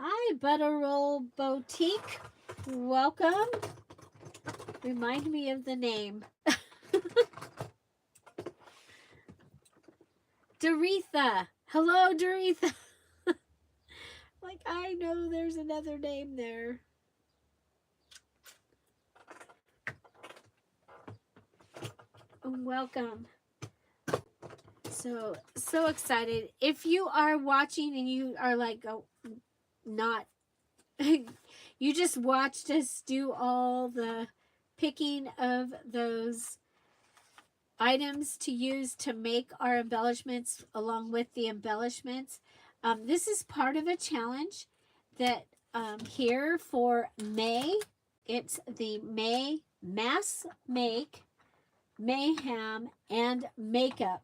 Speaker 1: Hi, Butterroll Boutique. Welcome. Remind me of the name. Doretha. Hello, Doretha. Like, I know there's another name there. Welcome. So excited. If you are watching and you are like, oh, not, you just watched us do all the picking of those items to use to make our embellishments along with the embellishments. This is part of a challenge that here for May. It's the May Mass Make Mayhem and Makeup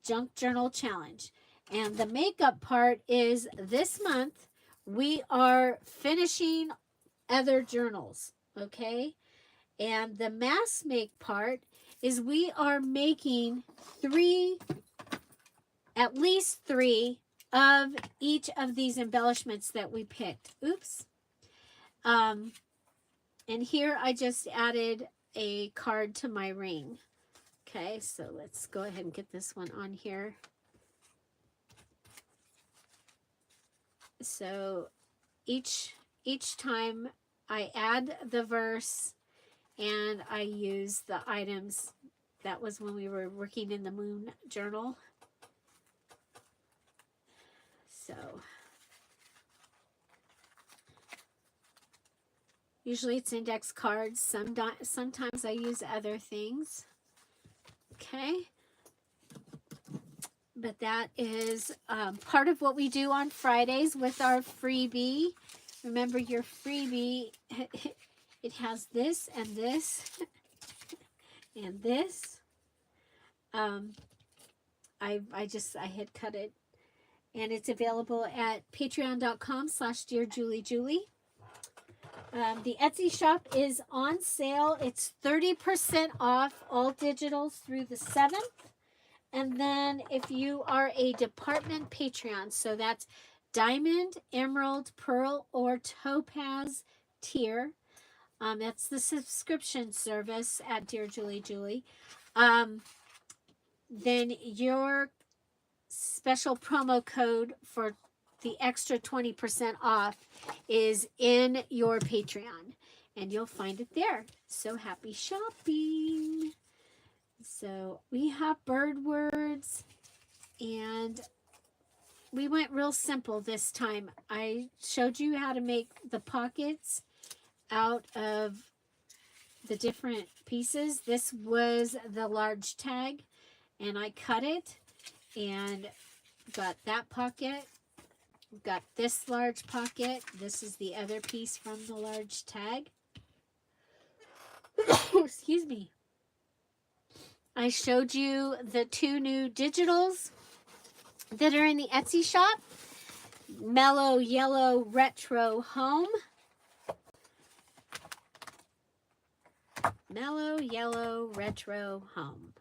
Speaker 1: Junk Journal Challenge. And the makeup part is this month. We are finishing other journals, okay? And the Mass Make part is we are making at least three of each of these embellishments that we picked. Oops. And here I just added a card to my ring. Okay, so let's go ahead and get this one on here. So each time I add the verse and I use the items. That was when we were working in the moon journal. So usually it's index cards. Sometimes I use other things. Okay. But that is part of what we do on Fridays with our freebie. Remember, your freebie, it has this and this and this. I had cut it, and it's available at patreon.com/DearJulieJulie. The Etsy shop is on sale. It's 30% off all digitals through the 7th. And then if you are a department Patreon, so that's Diamond, Emerald, Pearl, or Topaz tier. That's the subscription service at DearJulieJulie. Then your special promo code for the extra 20% off is in your Patreon. And you'll find it there. So happy shopping! So we have bird words, and we went real simple this time. I showed you how to make the pockets out of the different pieces. This was the large tag, and I cut it and got that pocket. Got this large pocket. This is the other piece from the large tag. Excuse me. I showed you the 2 new digitals that are in the Etsy shop. Mellow Yellow Retro Home. Mellow Yellow Retro Home.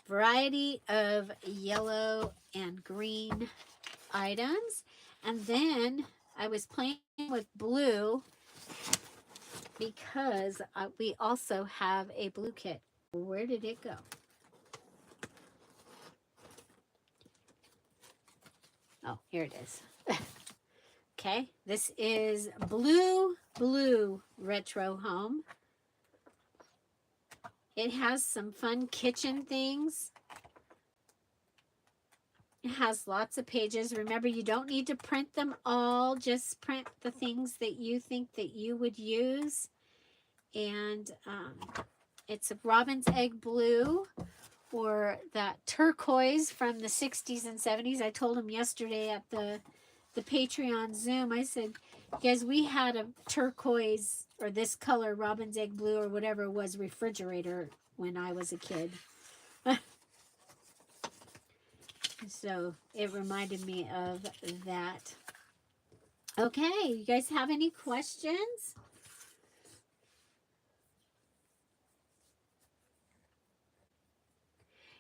Speaker 1: Variety of yellow and green items. And then I was playing with blue because we also have a blue kit. Where did it go? Oh, here it is. Okay, this is Blue Retro Home. It has some fun kitchen things. It has lots of pages. Remember, you don't need to print them all. Just print the things that you think that you would use. And it's a robin's egg blue, or that turquoise from the 60s and 70s. I told him yesterday at the Patreon Zoom, I said, guys, we had a turquoise, or this color, robin's egg blue, or whatever it was, refrigerator when I was a kid. So it reminded me of that. Okay, you guys have any questions?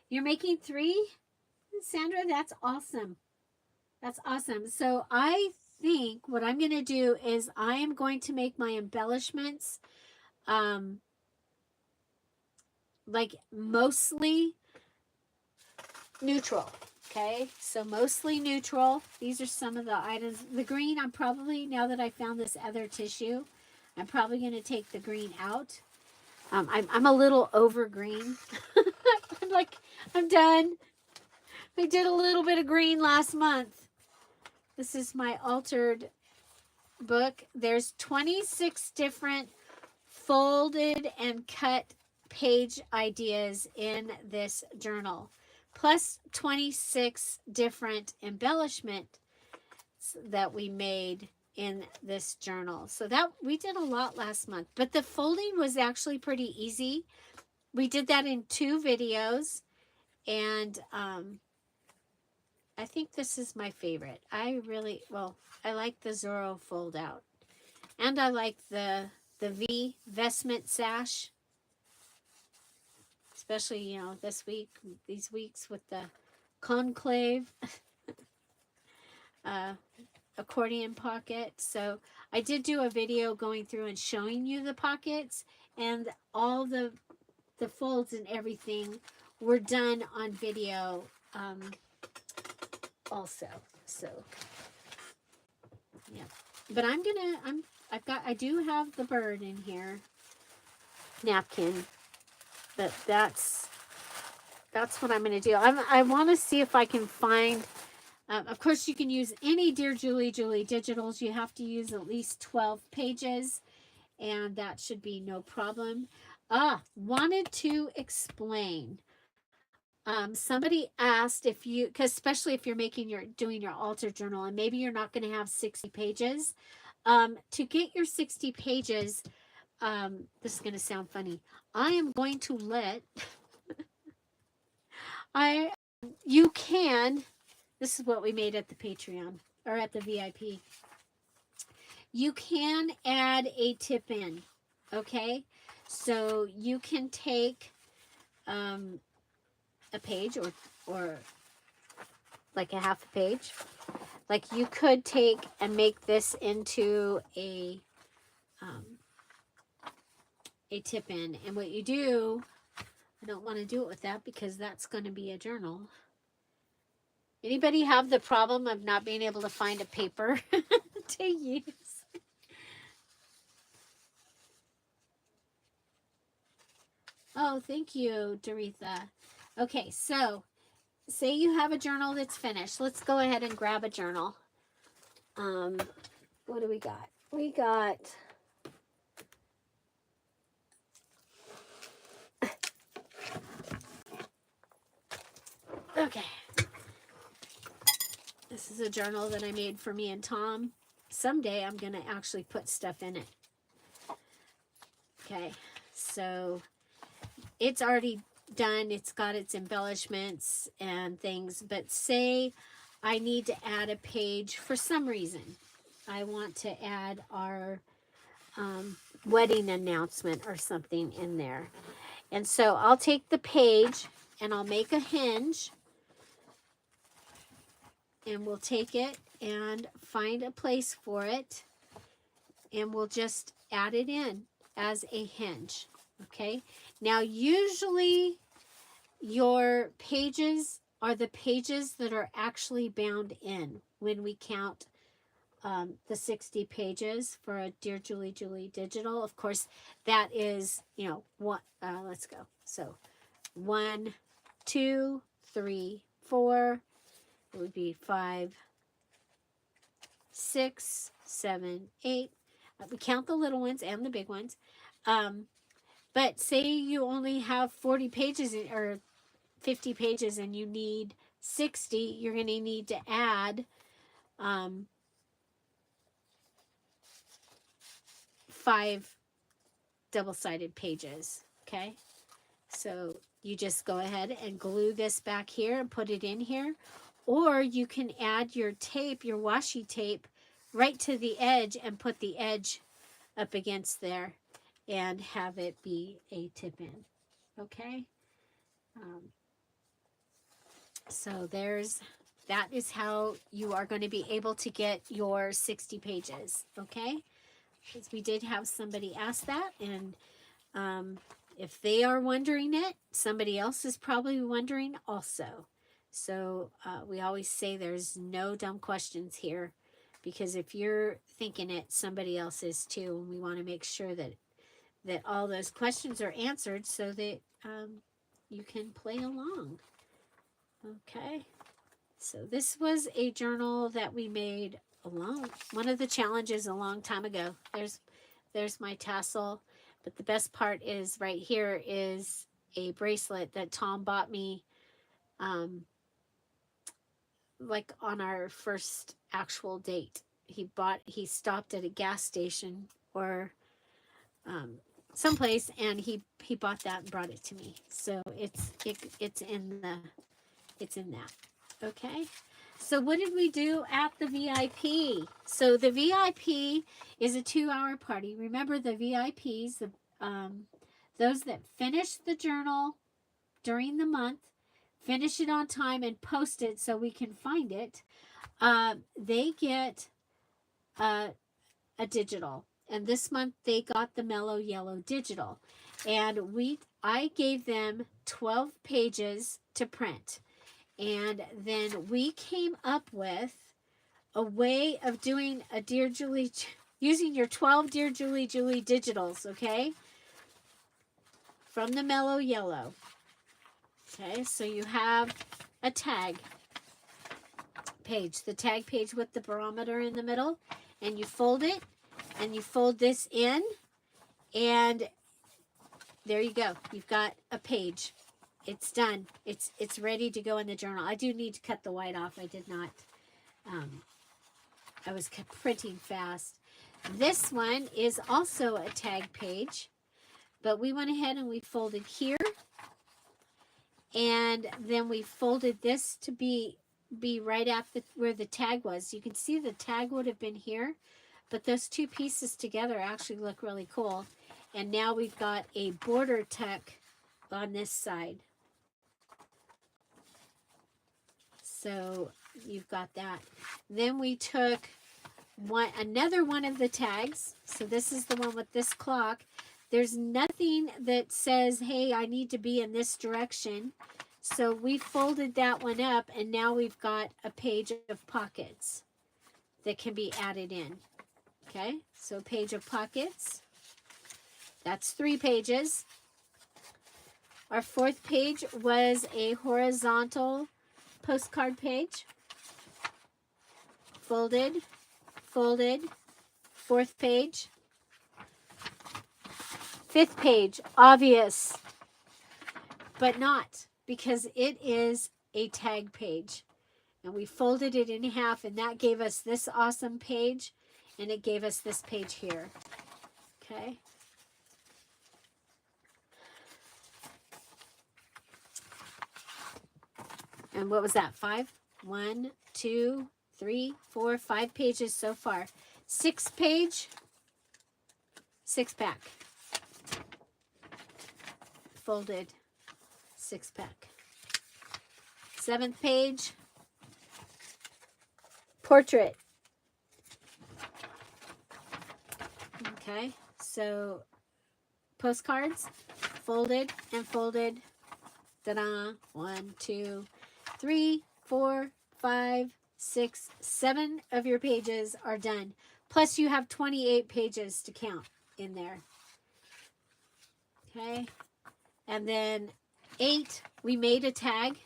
Speaker 1: You're making 3, Sandra? That's awesome. That's awesome. So I think what I'm going to do is I am going to make my embellishments like mostly neutral. Okay, so mostly neutral. These are some of the items. The green, I'm probably, now that I found this other tissue, I'm probably going to take the green out. I'm a little over green. I'm done. I did a little bit of green last month. This is my altered book. There's 26 different folded and cut page ideas in this journal, plus 26 different embellishments that we made in this journal. So that we did a lot last month, but the folding was actually pretty easy. We did that in 2 videos, and I think this is my favorite. I like the Zorro fold out, and I like the the V vestment sash, especially, you know, this week, these weeks with the conclave accordion pocket. So I did do a video going through and showing you the pockets, and all the folds and everything were done on video also. So yeah, but I do have the bird in here, napkin, but that's what I'm going to do. I want to see if I can find, of course you can use any Dear Julie digitals. You have to use at least 12 pages, and that should be no problem. Wanted to explain. Somebody asked if you, because especially if you're doing your altar journal, and maybe you're not going to have 60 pages. To get your 60 pages, this is going to sound funny. I am going to let, you can, this is what we made at the Patreon, or at the VIP. You can add a tip in, okay? So you can take a page or like a half a page. Like you could take and make this into a tip in. And what you do, I don't want to do it with that because that's going to be a journal. Anybody have the problem of not being able to find a paper to use? Oh, thank you, Doretha. Okay, so say you have a journal that's finished. Let's go ahead and grab a journal. What do we got? We got okay. This is a journal that I made for me and Tom. Someday I'm going to actually put stuff in it. Okay, so it's already done. It's got its embellishments and things, but say I need to add a page for some reason. I want to add our wedding announcement or something in there. And so I'll take the page and I'll make a hinge, and we'll take it and find a place for it, and we'll just add it in as a hinge. Okay, now usually your pages are the pages that are actually bound in when we count the 60 pages for a Dear Julie digital. Of course, that is, you know, one. Let's go. So 1, 2, 3, 4. It would be 5, 6, 7, 8. We count the little ones and the big ones. But say you only have 40 pages or 50 pages and you need 60, you're going to need to add 5 double-sided pages, okay? So you just go ahead and glue this back here and put it in here. Or you can add your tape, your washi tape, right to the edge and put the edge up against there and have it be a tip in, okay? So that is how you are going to be able to get your 60 pages, okay? Because we did have somebody ask that, and if they are wondering it, somebody else is probably wondering also. So we always say there's no dumb questions here, because if you're thinking it, somebody else is too, and we want to make sure that all those questions are answered so that you can play along. Okay, so this was a journal that we made one of the challenges a long time ago. There's my tassel, but the best part is right here is a bracelet that Tom bought me like on our first actual date. He stopped at a gas station or someplace, and he bought that and brought it to me. So it's in that. Okay, So what did we do at the VIP? So the VIP is a 2-hour party. Remember the VIPs, those that finish the journal during the month, finish it on time and post it so we can find it, they get a digital. And this month they got the Mellow Yellow digital. And I gave them 12 pages to print. And then we came up with a way of doing a Dear Julie, using your 12 Dear Julie digitals, okay? From the Mellow Yellow. Okay, so you have a tag page, the tag page with the barometer in the middle, and you fold it, and you fold this in, and there you go. You've got a page. It's done. It's ready to go in the journal. I do need to cut the white off. I did not. I was printing fast. This one is also a tag page, but we went ahead and we folded here, and then we folded this to be right at where the tag was. You can see the tag would have been here, but those two pieces together actually look really cool. And now we've got a border tuck on this side. So you've got that. Then we took another one of the tags. So this is the one with this clock. There's nothing that says, hey, I need to be in this direction. So we folded that one up, and now we've got a page of pockets that can be added in. Okay, so page of pockets. That's 3 pages. Our 4th page was a horizontal postcard page. Folded, folded. 4th page. 5th page, obvious, but not, because it is a tag page. And we folded it in half, and that gave us this awesome page, and it gave us this page here. Okay. And what was that? 5? 1, 2, 3, 4, 5 pages so far. 6th page, 6-pack. Folded 6-pack. 7th page, portrait. Okay, so postcards, folded and folded. Ta-da! 1, 2, 3, 4, 5, 6, 7 of your pages are done. Plus you have 28 pages to count in there. Okay. And then 8, we made a tag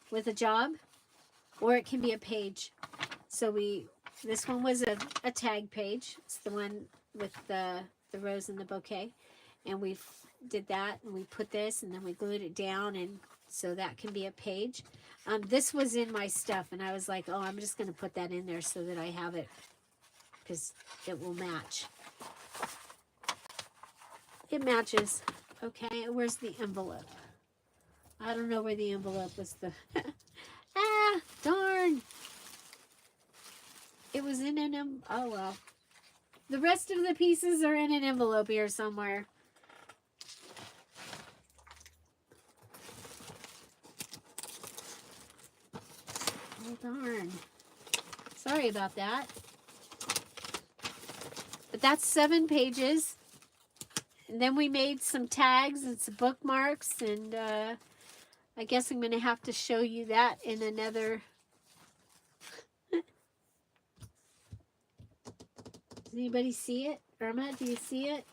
Speaker 1: with a job, or it can be a page. So this one was a tag page. It's the one with the rose and the bouquet. And we did that, and we put this, and then we glued it down, and so that can be a page. This was in my stuff, and I was like, oh, I'm just going to put that in there so that I have it, because it will match. It matches. Okay, where's the envelope? I don't know where the envelope was. Darn. It was in an oh well. The rest of the pieces are in an envelope here somewhere. Oh, darn. Sorry about that. But that's 7 pages. And then we made some tags and some bookmarks, and I guess I'm going to have to show you that in another. Does anybody see it? Irma, do you see it?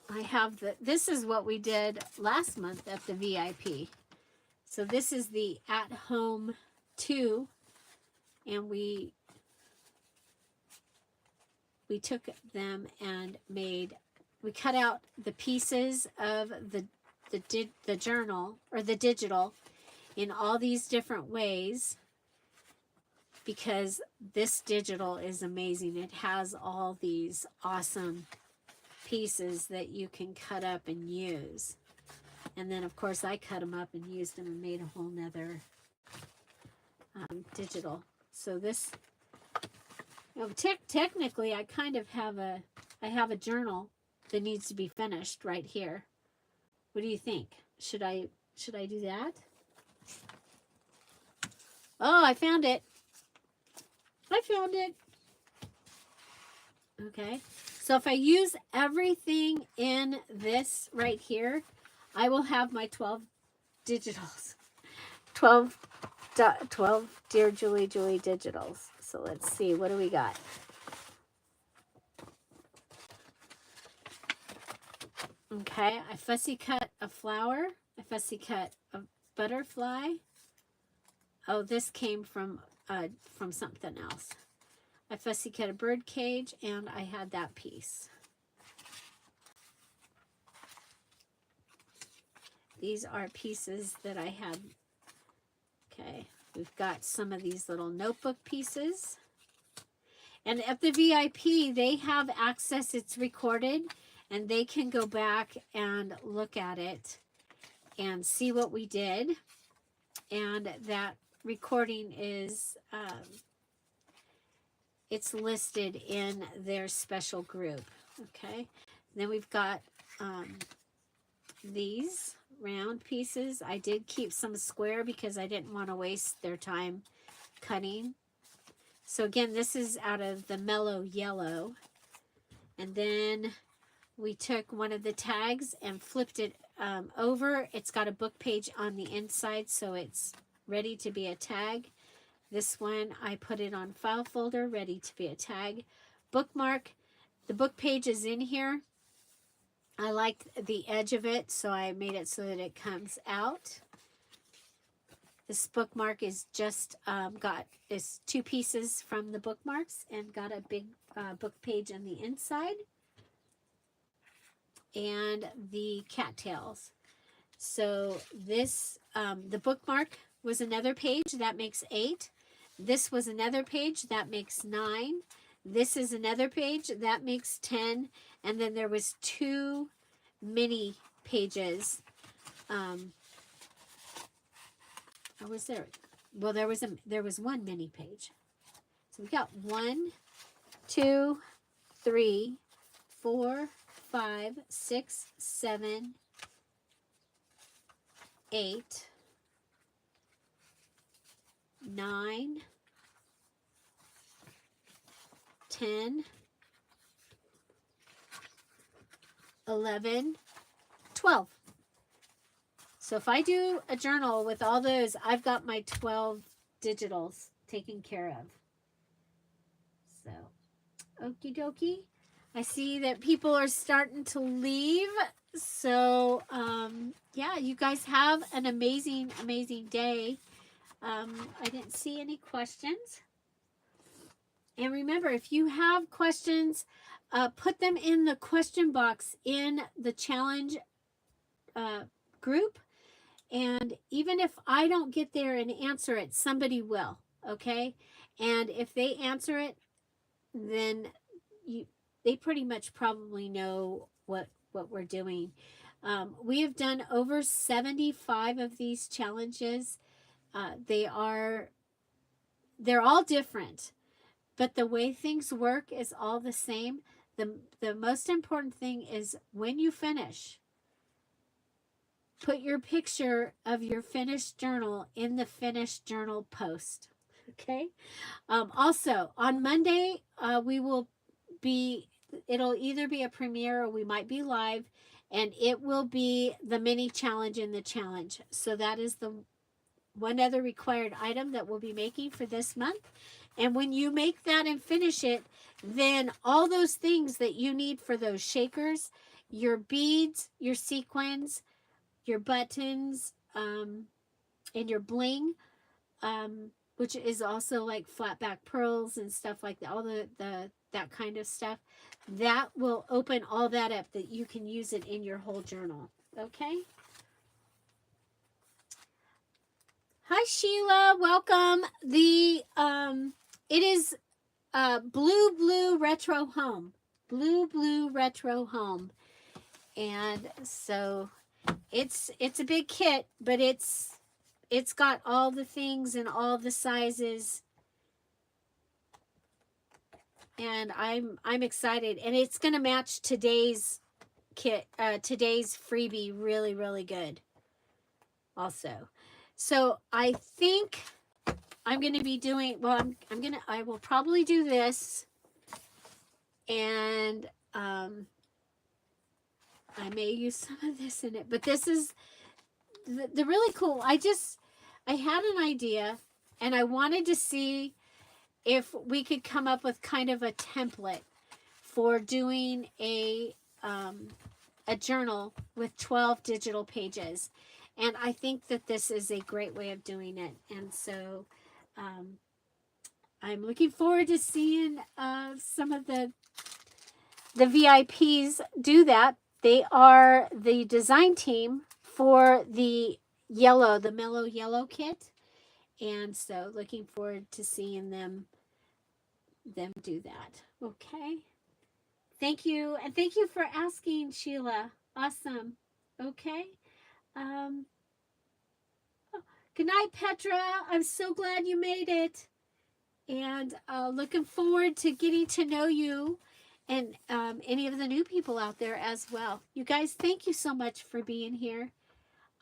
Speaker 1: I have this is what we did last month at the VIP. So this is the At Home 2, and we took them and we cut out the pieces of the journal, or the digital, in all these different ways. because this digital is amazing. It has all these awesome pieces that you can cut up and use. And then, of course, I cut them up and used them and made a whole nother digital. So this, technically, I kind of have I have a journal that needs to be finished right here. What do you think? Should I do that? Oh, I found it. I found it. Okay. So if I use everything in this right here, I will have my 12 digitals. 12 Dear Julie digitals. So let's see. What do we got? Okay. I fussy cut a flower. I fussy cut a butterfly. Oh, this came from something else. I fussy cut a bird cage, and I had that piece. These are pieces that I had. Okay, we've got some of these little notebook pieces. And at the VIP, they have access. It's recorded, and they can go back and look at it and see what we did. And that recording is, it's listed in their special group. Okay, then we've got these round pieces. I did keep some square because I didn't want to waste their time cutting. So again, this is out of the mellow yellow. And then we took one of the tags and flipped it over. It's got a book page on the inside, so it's ready to be a tag. This one, I put it on file folder, ready to be a tag. Bookmark, the book page is in here. I like the edge of it, so I made it so that it comes out. This bookmark is just is 2 pieces from the bookmarks and got a big book page on the inside. And the cattails. So this, the bookmark was another page, that makes 8. This was another page, that makes 9. This is another page, that makes 10. And then there was 2 mini pages. Or was there? Well, there was 1 mini page. So we got 1, 2, 3, 4, 5, 6, 7, 8, 9, 10, 11, 12. So if I do a journal with all those, I've got my 12 digitals taken care of. So, okie dokie. I see that people are starting to leave. So, yeah, you guys have an amazing, amazing day. I didn't see any questions. And remember, if you have questions, put them in the question box in the challenge group. And even if I don't get there and answer it, somebody will, okay? And if they answer it, then they pretty much probably know what we're doing. We have done over 75 of these challenges. They're all different, but the way things work is all the same. The most important thing is when you finish, put your picture of your finished journal in the finished journal post. Okay. Also, on Monday, it'll either be a premiere or we might be live, and it will be the mini challenge in the challenge. So that is the one other required item that we'll be making for this month. And when you make that and finish it, then all those things that you need for those shakers, your beads, your sequins, your buttons, and your bling, which is also like flat back pearls and stuff like that, all that kind of stuff, that will open all that up that you can use it in your whole journal. Okay? Hi, Sheila. Welcome. It is Blue Retro Home. Blue Retro Home. And so it's a big kit, but it's got all the things and all the sizes. And I'm excited, and it's going to match today's kit, today's freebie really, really good also. So I think I'm going to be doing, well, I will probably do this, and I may use some of this in it, but this is the really cool. I had an idea, and I wanted to see if we could come up with kind of a template for doing a journal with 12 digital pages. And I think that this is a great way of doing it. And so I'm looking forward to seeing some of the VIPs do that. They are the design team for the mellow yellow kit. And so looking forward to seeing them do that. Okay. Thank you. And thank you for asking, Sheila. Awesome. Okay. Good night, Petra. I'm so glad you made it. And looking forward to getting to know you and any of the new people out there as well. You guys, thank you so much for being here.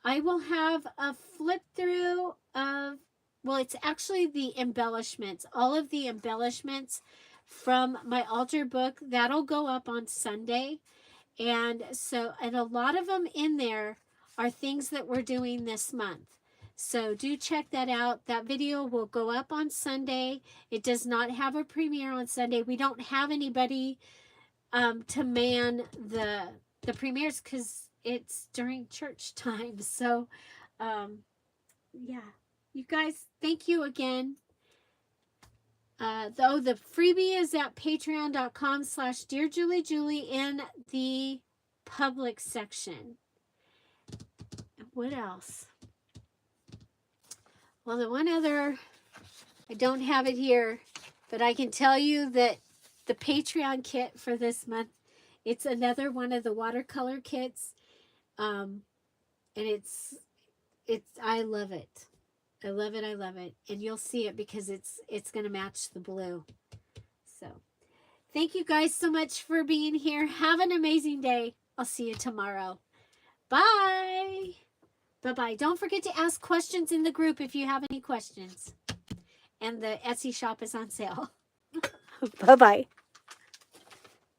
Speaker 1: I will have a flip through of, well, it's actually the embellishments, all of the embellishments from my altar book. That'll go up on Sunday. And a lot of them in there are things that we're doing this month. So do check that out. That video will go up on Sunday. It does not have a premiere on Sunday. We don't have anybody to man the premieres because it's during church time. So, yeah. You guys, thank you again. The freebie is at patreon.com/DearJulieJulie in the public section. What else? Well, the one other, I don't have it here, but I can tell you that the Patreon kit for this month, it's another one of the watercolor kits. And I love it. I love it. I love it. And you'll see it because it's going to match the blue. So thank you guys so much for being here. Have an amazing day. I'll see you tomorrow. Bye. Bye-bye. Don't forget to ask questions in the group if you have any questions. And the Etsy shop is on sale. Bye-bye.